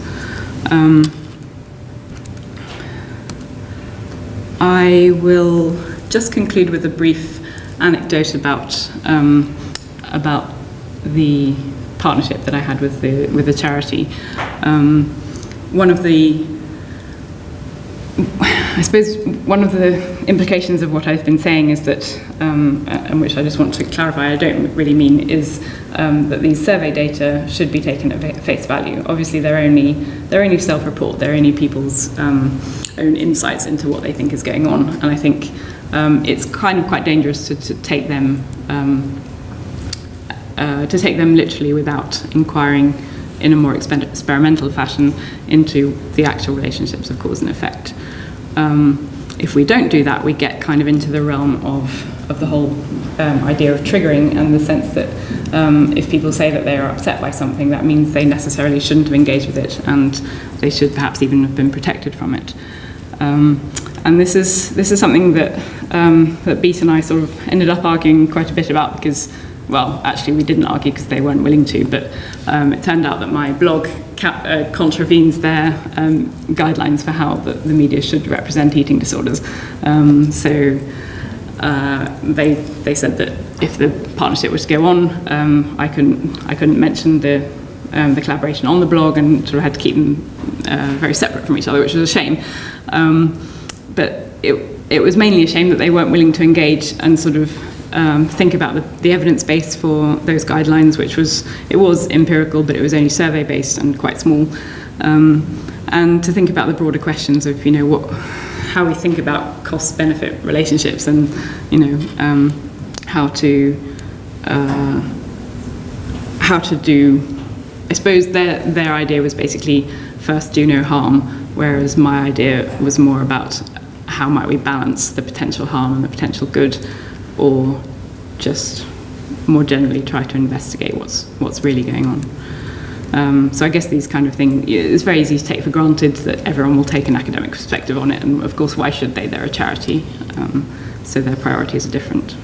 I will just conclude with a brief anecdote about the partnership that I had with the charity. I suppose one of the implications of what I've been saying is that, and which I just want to clarify, I don't really mean is that these survey data should be taken at face value. Obviously, they're only self-report. They're only people's own insights into what they think is going on, and I think it's kind of quite dangerous to take them literally without inquiring in a more experimental fashion into the actual relationships of cause and effect. If we don't do that, we get kind of into the realm of the whole idea of triggering, and the sense that if people say that they are upset by something, that means they necessarily shouldn't have engaged with it, and they should perhaps even have been protected from it. And this is something that Beat and I sort of ended up arguing quite a bit about, because, well, actually we didn't argue because they weren't willing to, but it turned out that my blog contravenes their guidelines for how the media should represent eating disorders. So they said that if the partnership was to go on, I couldn't mention the collaboration on the blog, and sort of had to keep them very separate from each other, which was a shame. But it was mainly a shame that they weren't willing to engage and sort of think about the evidence base for those guidelines, which was empirical, but it was only survey based and quite small. and to think about the broader questions of, how we think about cost-benefit relationships, and, how to do. I suppose their idea was basically first do no harm, whereas my idea was more about how might we balance the potential harm and the potential good, or just more generally try to investigate what's really going on. So I guess these kind of things, it's very easy to take for granted that everyone will take an academic perspective on it, and of course, why should they? They're a charity, so their priorities are different.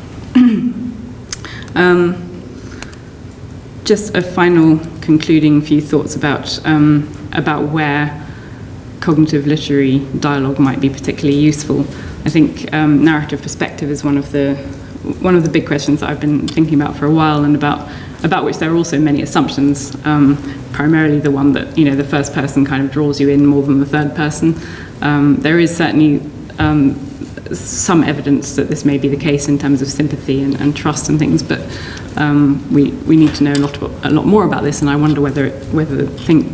Just a final concluding few thoughts about where cognitive literary dialogue might be particularly useful. I think narrative perspective is one of the big questions that I've been thinking about for a while, and about which there are also many assumptions. Primarily the one that the first person kind of draws you in more than the third person. There is certainly some evidence that this may be the case in terms of sympathy and trust and things, but we need to know a lot more about this, and I wonder whether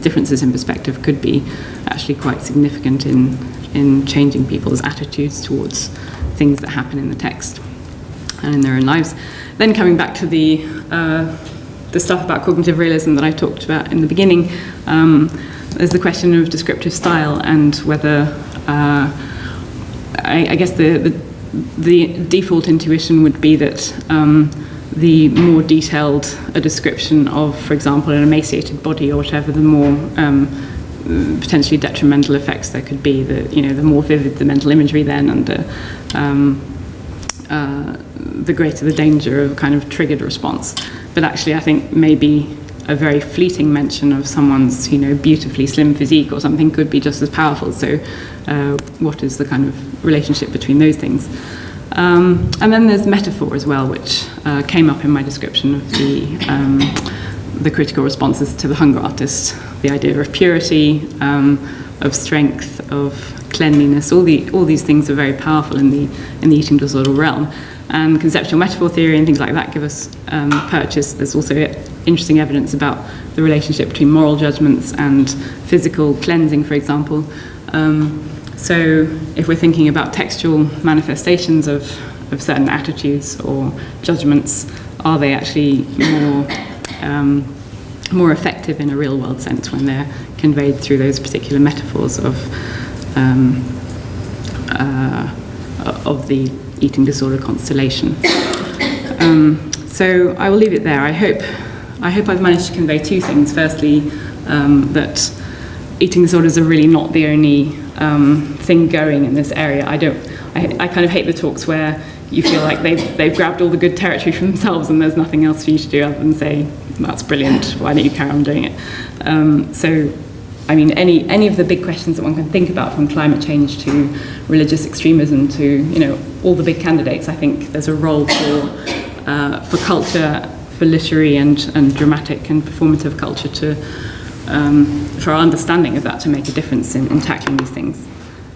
differences in perspective could be actually quite significant in changing people's attitudes towards things that happen in the text and in their own lives. Then coming back to the stuff about cognitive realism that I talked about in the beginning, there's the question of descriptive style, and whether I guess the default intuition would be that the more detailed a description of, for example, an emaciated body or whatever, the more potentially detrimental effects there could be. The more vivid the mental imagery then, and the greater the danger of kind of triggered response. But actually, I think maybe a very fleeting mention of someone's, beautifully slim physique or something could be just as powerful. So, what is the kind of relationship between those things? And then there's metaphor as well, which came up in my description of the critical responses to the hunger artist. The idea of purity, of strength, of cleanliness. All these things are very powerful in the eating disorder realm. And conceptual metaphor theory and things like that give us purchase. There's also interesting evidence about the relationship between moral judgments and physical cleansing, for example. So if we're thinking about textual manifestations of certain attitudes or judgments, are they actually more effective in a real world sense when they're conveyed through those particular metaphors of the eating disorder constellation? So I will leave it there. I hope I've managed to convey two things. Firstly, that eating disorders are really not the only thing going in this area. I kind of hate the talks where you feel like they've grabbed all the good territory for themselves and there's nothing else for you to do other than say, that's brilliant, why don't you carry on doing it? So, I mean, any of the big questions that one can think about, from climate change to religious extremism to, all the big candidates, I think there's a role for culture, for literary and dramatic and performative culture for our understanding of that to make a difference in tackling these things.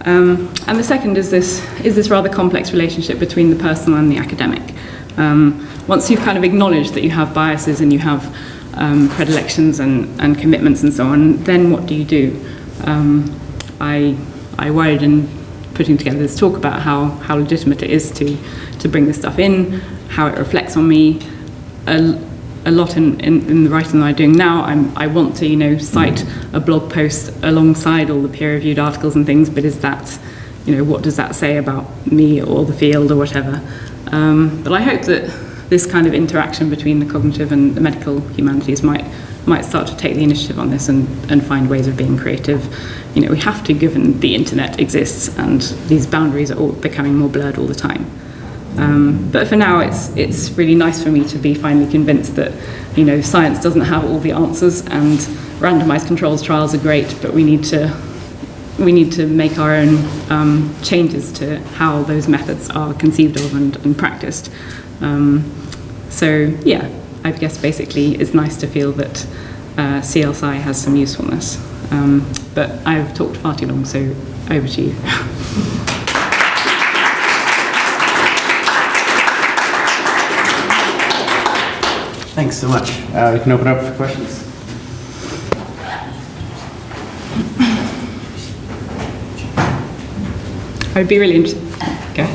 And the second is this rather complex relationship between the personal and the academic. Once you've kind of acknowledged that you have biases and you have predilections and commitments and so on, then what do you do? I worried in putting together this talk about how legitimate it is to bring this stuff in, how it reflects on me. A lot in the writing that I'm doing now, I want to cite a blog post alongside all the peer-reviewed articles and things, but is that, what does that say about me or the field or whatever? But I hope that this kind of interaction between the cognitive and the medical humanities might start to take the initiative on this and find ways of being creative. We have to, given the internet exists and these boundaries are all becoming more blurred all the time. But for now, it's really nice for me to be finally convinced that science doesn't have all the answers, and randomized controls trials are great, but we need to make our own changes to how those methods are conceived of and practiced. So yeah, I guess basically it's nice to feel that CLSI has some usefulness. But I've talked far too long, so over to you. Thanks so much. We can open up for questions. would be really interested. Okay.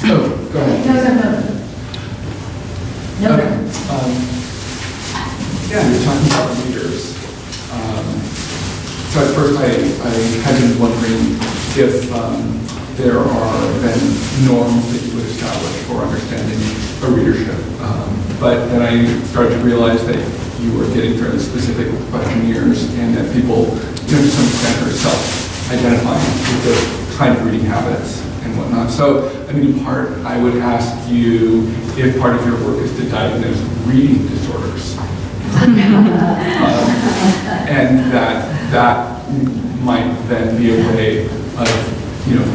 Oh, go ahead. No. Okay. Yeah, you're talking about leaders. So at first I had been wondering if there are then norms that you would establish for understanding a readership. But then I started to realize that you were getting fairly specific with questionnaires and that people, to some extent are self-identifying with the kind of reading habits and whatnot. So, in part, I would ask you if part of your work is to diagnose reading disorders. And that might then be a way of,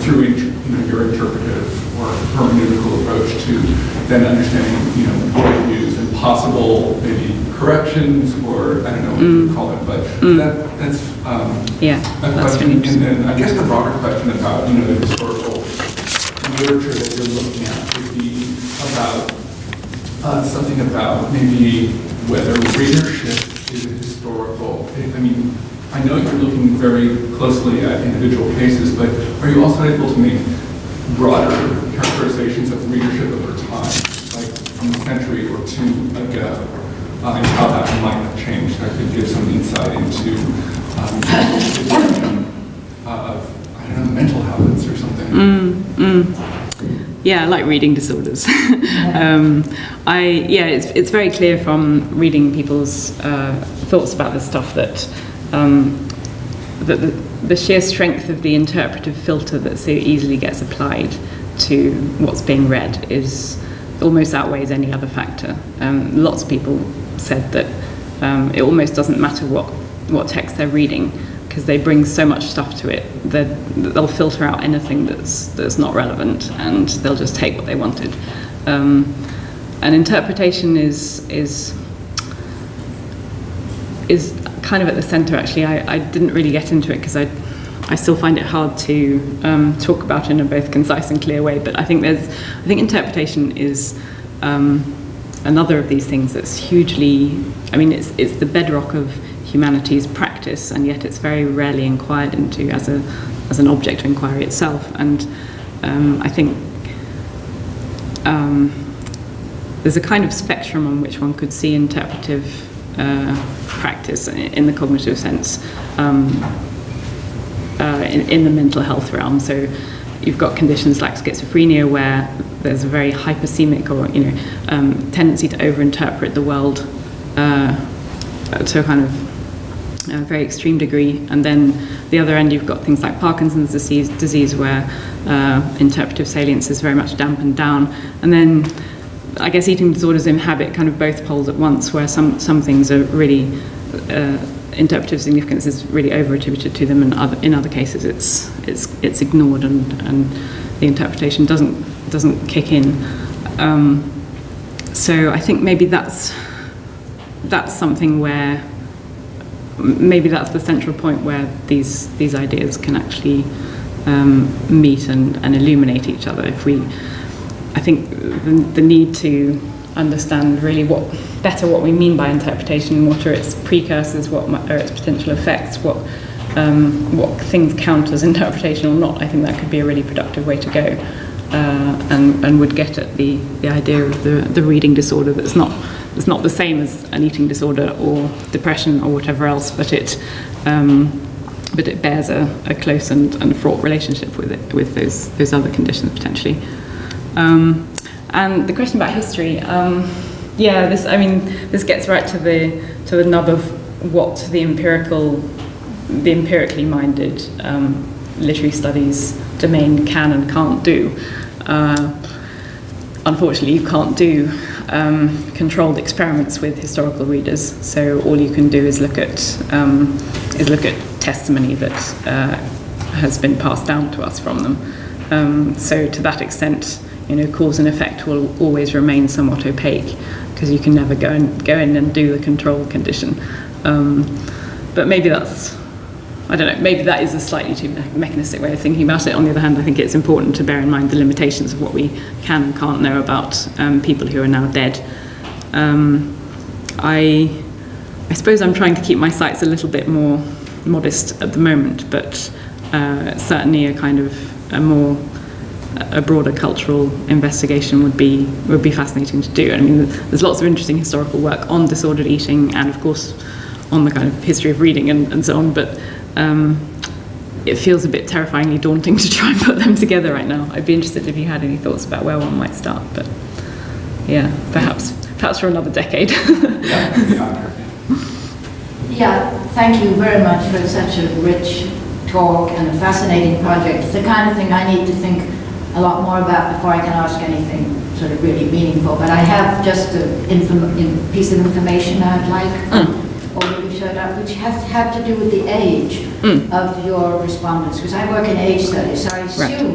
through your interpretive or hermeneutical approach to then understanding, what views and possible maybe corrections, or I don't know what you call it, but that's a question. And then I guess the broader question about, the historical literature that you're looking at would be about something about maybe whether readership is a historical. I know you're looking very closely at individual cases, but are you also able to make broader characterizations of readership over time, like from a century or two ago, and how that might have changed? That could give some insight into mental habits or something. Yeah, like reading disorders. It's very clear from reading people's thoughts about this stuff that the sheer strength of the interpretive filter that so easily gets applied to what's being read is almost outweighs any other factor. Lots of people said that it almost doesn't matter what text they're reading, because they bring so much stuff to it that they'll filter out anything that's not relevant, and they'll just take what they wanted. And interpretation is kind of at the center. Actually, I didn't really get into it because I still find it hard to talk about it in a both concise and clear way. But I think interpretation is another of these things that's hugely. It's the bedrock of humanities practice, and yet it's very rarely inquired into as an object of inquiry itself. And I think there's a kind of spectrum on which one could see interpretive practice in the cognitive sense in the mental health realm. So you've got conditions like schizophrenia where there's a very hypersemic or tendency to overinterpret the world to a kind of very extreme degree, and then the other end you've got things like Parkinson's disease where interpretive salience is very much dampened down, and then I guess eating disorders inhabit kind of both poles at once, where some things are really interpretive significance is really over-attributed to them, and in other cases it's ignored and the interpretation doesn't kick in. So I think maybe that's something where maybe that's the central point where these ideas can actually meet and illuminate each other. I think the need to understand really what we mean by interpretation, what are its precursors, what are its potential effects, what things count as interpretation or not. I think that could be a really productive way to go, and would get at the idea of the reading disorder that's not the same as an eating disorder or depression or whatever else, but it bears a close and fraught relationship with those other conditions potentially. And the question about history, this gets right to the nub of what the empirically minded literary studies domain can and can't do. Unfortunately, you can't do controlled experiments with historical readers, so all you can do is look at testimony that has been passed down to us from them. So to that extent, cause and effect will always remain somewhat opaque, because you can never go in and do the control condition. But maybe I don't know, maybe that is a slightly too mechanistic way of thinking about it. On the other hand, I think it's important to bear in mind the limitations of what we can and can't know about people who are now dead. I suppose I'm trying to keep my sights a little bit more modest at the moment, but certainly a kind of a broader cultural investigation would be fascinating to do. I mean, there's lots of interesting historical work on disordered eating, and of course on the kind of history of reading and so on, but it feels a bit terrifyingly daunting to try and put them together right now. I'd be interested if you had any thoughts about where one might start, but yeah, perhaps for another decade. Yeah, thank you very much for such a rich talk and a fascinating project. It's the kind of thing I need to think a lot more about before I can ask anything sort of really meaningful. But I have just a piece of information I'd like, or that you showed up, which has had to do with the age of your respondents. Because I work in age studies, so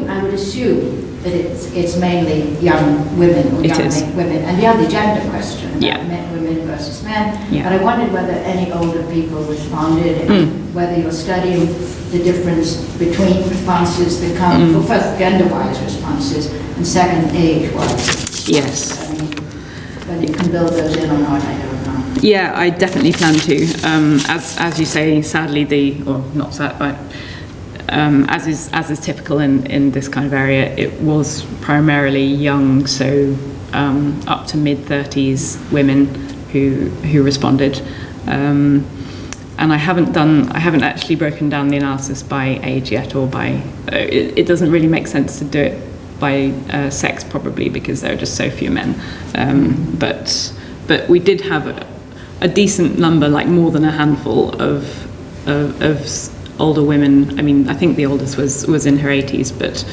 I would assume that it's mainly young women or young women. And you have the gender question about women versus men. Yeah. But I wondered whether any older people responded, and whether you're studying the difference between responses that come, well, first gender-wise responses, and second age-wise. Yes. I mean, whether you can build those in or not, I don't know. Yeah, I definitely plan to. As you say, sadly, not sad, but as is typical in this kind of area, it was primarily young, so up to mid-30s women who responded. And I haven't actually broken down the analysis by age yet, or by it doesn't really make sense to do it by sex, probably because there are just so few men. But we did have a decent number, like more than a handful of older women. I mean, I think the oldest was in her 80s, but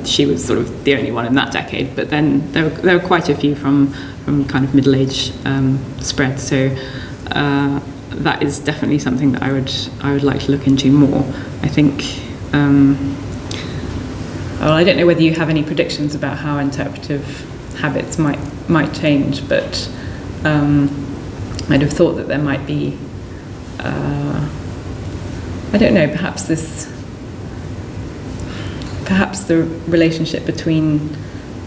she was sort of the only one in that decade. But then there were quite a few from kind of middle age spread. So. That is definitely something that I would like to look into more. I think. Well, I don't know whether you have any predictions about how interpretive habits might change, but I'd have thought that there might be. I don't know. Perhaps the relationship between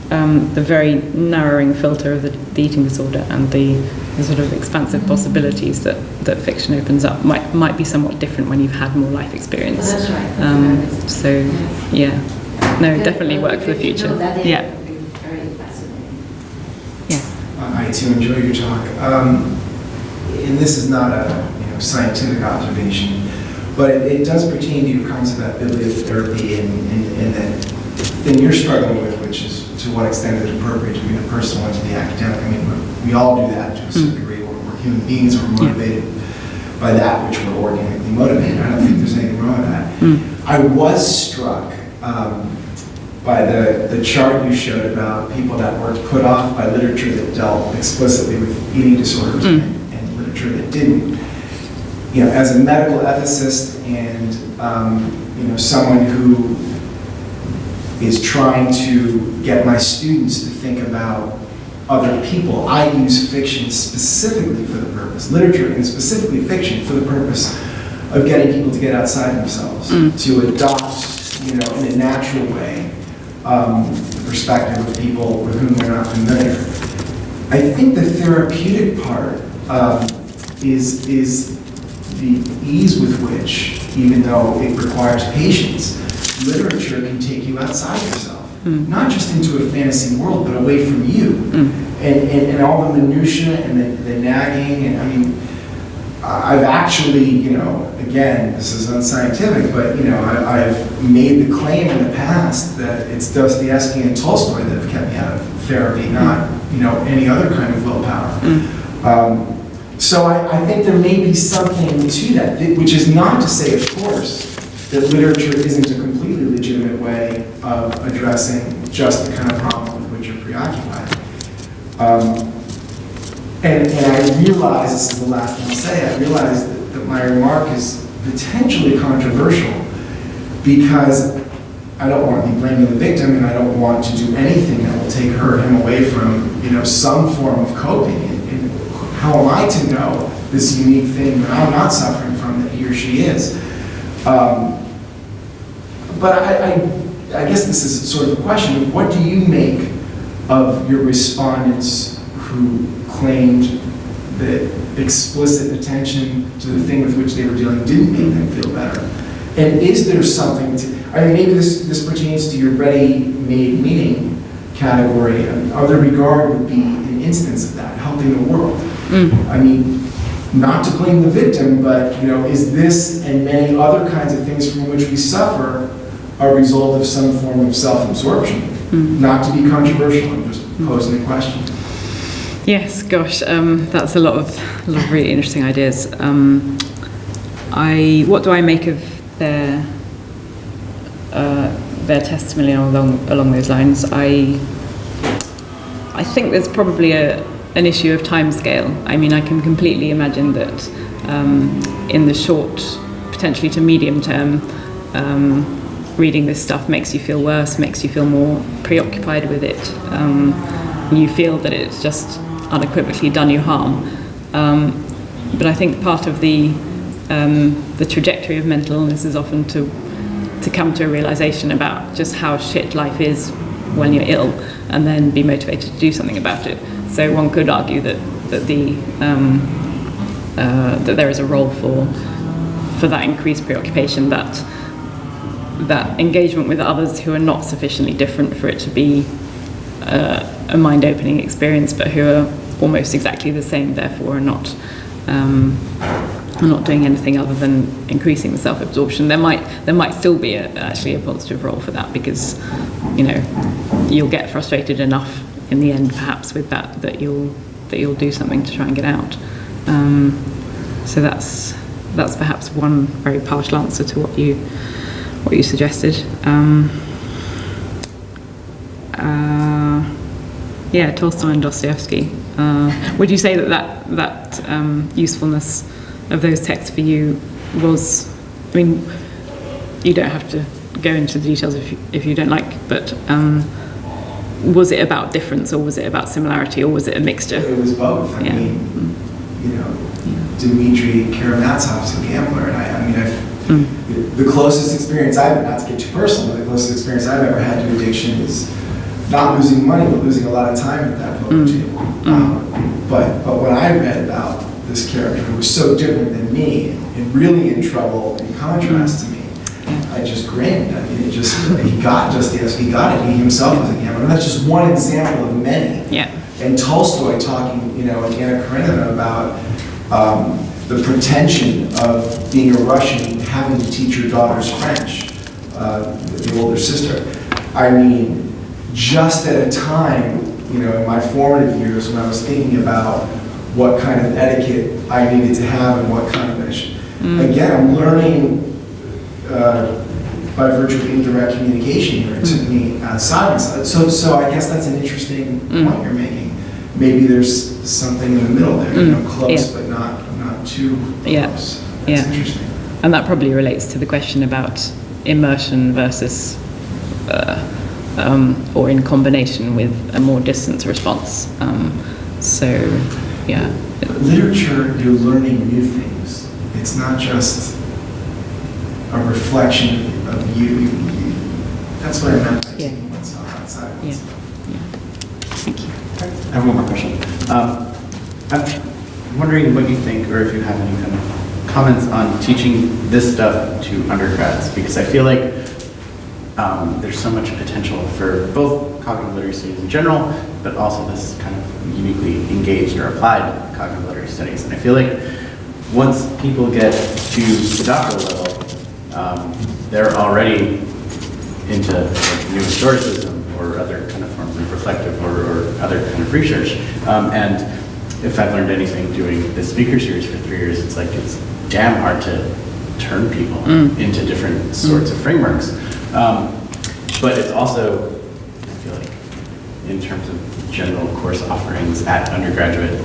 the very narrowing filter of the eating disorder and the sort of expansive possibilities that fiction opens up might be somewhat different when you've had more life experience. Well, that's right. So, yeah. No, definitely work for the future. Yeah. Very fascinating. Yes. I too enjoy your talk. And this is not a scientific observation, but it does pertain to your concept about bibliotherapy and that thing you're struggling with, which is to what extent is it appropriate to be the personal and to the academic. I mean, we all do that to a certain degree. We're human beings, and we're motivated by that which we're organically motivated. I don't think there's anything wrong with that. I was struck by the chart you showed about people that were put off by literature that dealt explicitly with eating disorders and literature that didn't. As a medical ethicist and someone who is trying to get my students to think about other people, I use fiction specifically for the purpose, literature and specifically fiction for the purpose of getting people to get outside themselves, to adopt, in a natural way, the perspective of people with whom they're not familiar. I think the therapeutic part is the ease with which, even though it requires patience, literature can take you outside yourself, not just into a fantasy world, but away from you, and all the minutia and the nagging. And I mean, I've actually, again, this is unscientific, but I've made the claim in the past that it's Dostoevsky and Tolstoy that have kept me out of therapy, not any other kind of willpower. So I think there may be something to that, which is not to say, of course, that literature isn't a completely legitimate way of addressing just the kind of problem with which you're preoccupied. And I realize, this is the last thing I'll say, I realize that my remark is potentially controversial because I don't want to be blaming the victim, and I don't want to do anything that will take her or him away from, some form of coping. And how am I to know this unique thing that I'm not suffering from that he or she is? But I guess this is sort of a question. What do you make of your respondents who claimed that explicit attention to the thing with which they were dealing didn't make them feel better? And is there something I mean, maybe this pertains to your ready-made meaning category. I mean, other regard would be an instance of that, helping the world. I mean, not to blame the victim, but, is this and many other kinds of things from which we suffer a result of some form of self-absorption? Not to be controversial, I'm just posing the question. Yes, gosh, that's a lot of really interesting ideas. What do I make of their testimony along those lines? I think there's probably an issue of timescale. I mean, I can completely imagine that in the short, potentially to medium term, reading this stuff makes you feel worse, makes you feel more preoccupied with it. You feel that it's just unequivocally done you harm. But I think part of the trajectory of mental illness is often to come to a realization about just how shit life is when you're ill, and then be motivated to do something about it. So one could argue that there is a role for that increased preoccupation, that engagement with others who are not sufficiently different for it to be a mind-opening experience, but who are almost exactly the same, therefore are not doing anything other than increasing the self-absorption. There might still be actually a positive role for that, because you'll get frustrated enough in the end, perhaps, with that you'll do something to try and get out. So that's perhaps one very partial answer to what you suggested. Tolstoy and Dostoevsky. Would you say that usefulness of those texts for you was? I mean, you don't have to go into the details if you don't like, but was it about difference, or was it about similarity, or was it a mixture? It was both. I mean, Dmitry Karamazov's a gambler, and the closest experience not to get too personal, but the closest experience I've ever had to addiction is not losing money, but losing a lot of time at that poker table. But when I read about this character who was so different than me and really in trouble in contrast to me, I just grinned. I mean, he got Dostoevsky, he got it. He himself was a gambler. And that's just one example of many. Yeah. And Tolstoy talking, in Anna Karenina about the pretension of being a Russian, having to teach your daughters French, the older sister. I mean, just at a time, in my formative years when I was thinking about what kind of etiquette I needed to have and what kind of again, I'm learning by virtue of indirect communication here. It took me outside myself. So I guess that's an interesting point you're making. Maybe there's something in the middle there, close but not too close. That's interesting. And that probably relates to the question about immersion versus or in combination with a more distant response. Literature, you're learning new things. It's not just a reflection of you. That's what I meant by taking oneself outside. Thank you. I have one more question. I'm wondering what you think, or if you have any kind of comments on teaching this stuff to undergrads, because I feel like there's so much potential for both cognitive literacy studies in general, but also this kind of uniquely engaged or applied cognitive literacy studies. And I feel like once people get to the doctoral level, they're already into new historicism or other kind of forms of reflective or other kind of research. And if I've learned anything doing this speaker series for 3 years, it's like it's damn hard to turn people into different sorts of frameworks. But it's also, I feel like, in terms of general course offerings at undergraduate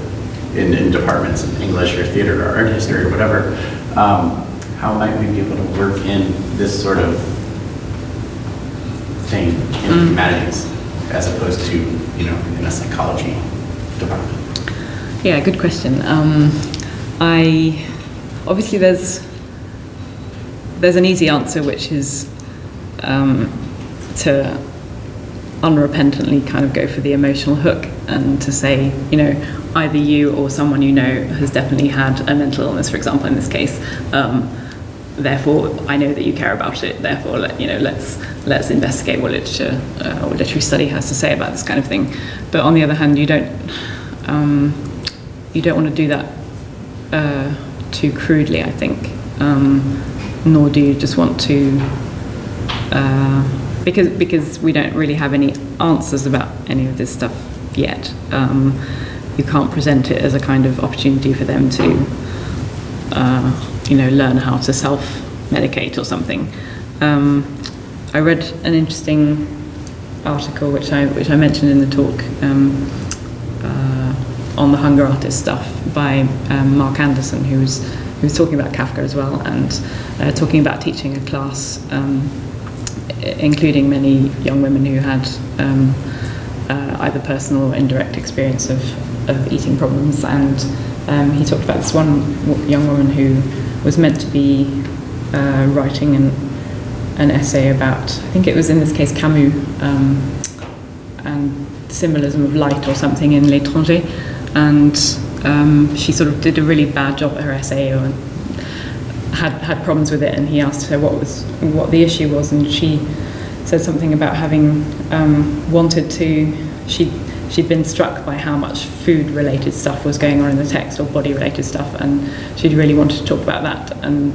in departments in English or theater or art history or whatever, how might we be able to work in this sort of thing in humanities as opposed to, in a psychology department? Yeah, good question. Obviously there's an easy answer, which is to unrepentantly kind of go for the emotional hook and to say, either you or someone has definitely had a mental illness, for example, in this case, therefore I know that you care about it, therefore let's investigate what literature or literary study has to say about this kind of thing. But on the other hand, you don't want to do that too crudely, I think, nor do you just want to, because we don't really have any answers about any of this stuff yet. You can't present it as a kind of opportunity for them to learn how to self-medicate or something. I read an interesting article which I mentioned in the talk on the hunger artist stuff by Mark Anderson, who was talking about Kafka as well, and talking about teaching a class, including many young women who had either personal or indirect experience of eating problems. And he talked about this one young woman who was meant to be writing an essay about, I think it was in this case Camus, and symbolism of light or something in L'Étranger, and she sort of did a really bad job at her essay, or had problems with it, and he asked her what the issue was, and she said something about having wanted to, she'd been struck by how much food-related stuff was going on in the text, or body-related stuff, and she'd really wanted to talk about that, and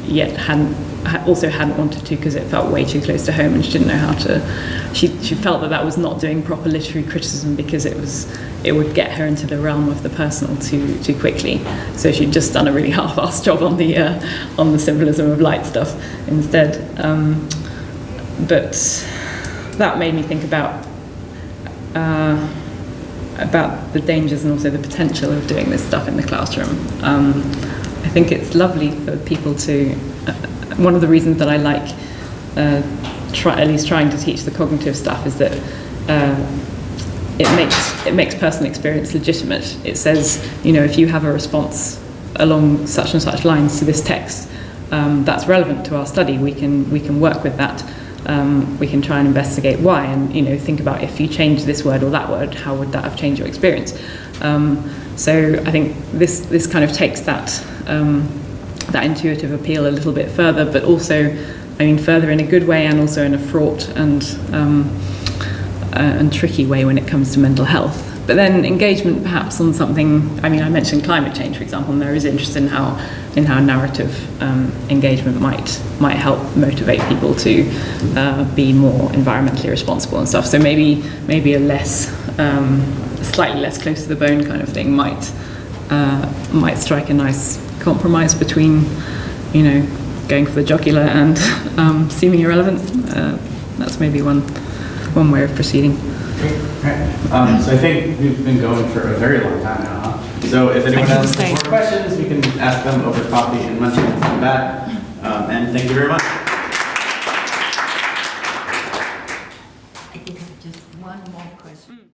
yet hadn't wanted to because it felt way too close to home, and she didn't know how to. She felt that was not doing proper literary criticism because it would get her into the realm of the personal too quickly. So she'd just done a really half-assed job on the symbolism of light stuff instead. But that made me think about the dangers and also the potential of doing this stuff in the classroom. I think it's lovely for people to. One of the reasons that I like at least trying to teach the cognitive stuff is that it makes personal experience legitimate. It says, if you have a response along such and such lines to this text, that's relevant to our study. We can work with that. We can try and investigate why, and think about if you change this word or that word, how would that have changed your experience? So I think this kind of takes that intuitive appeal a little bit further, but also, further in a good way and also in a fraught and tricky way when it comes to mental health. But then engagement perhaps on something, I mentioned climate change, for example, and there is interest in how narrative engagement might help motivate people to be more environmentally responsible and stuff. So maybe a slightly less close to the bone kind of thing might strike a nice compromise between, going for the jugular and seeming irrelevant. That's maybe one way of proceeding. Right. So I think we've been going for a very long time now. Huh? So if anyone has more questions, we can ask them over coffee and munching and come back. And thank you very much.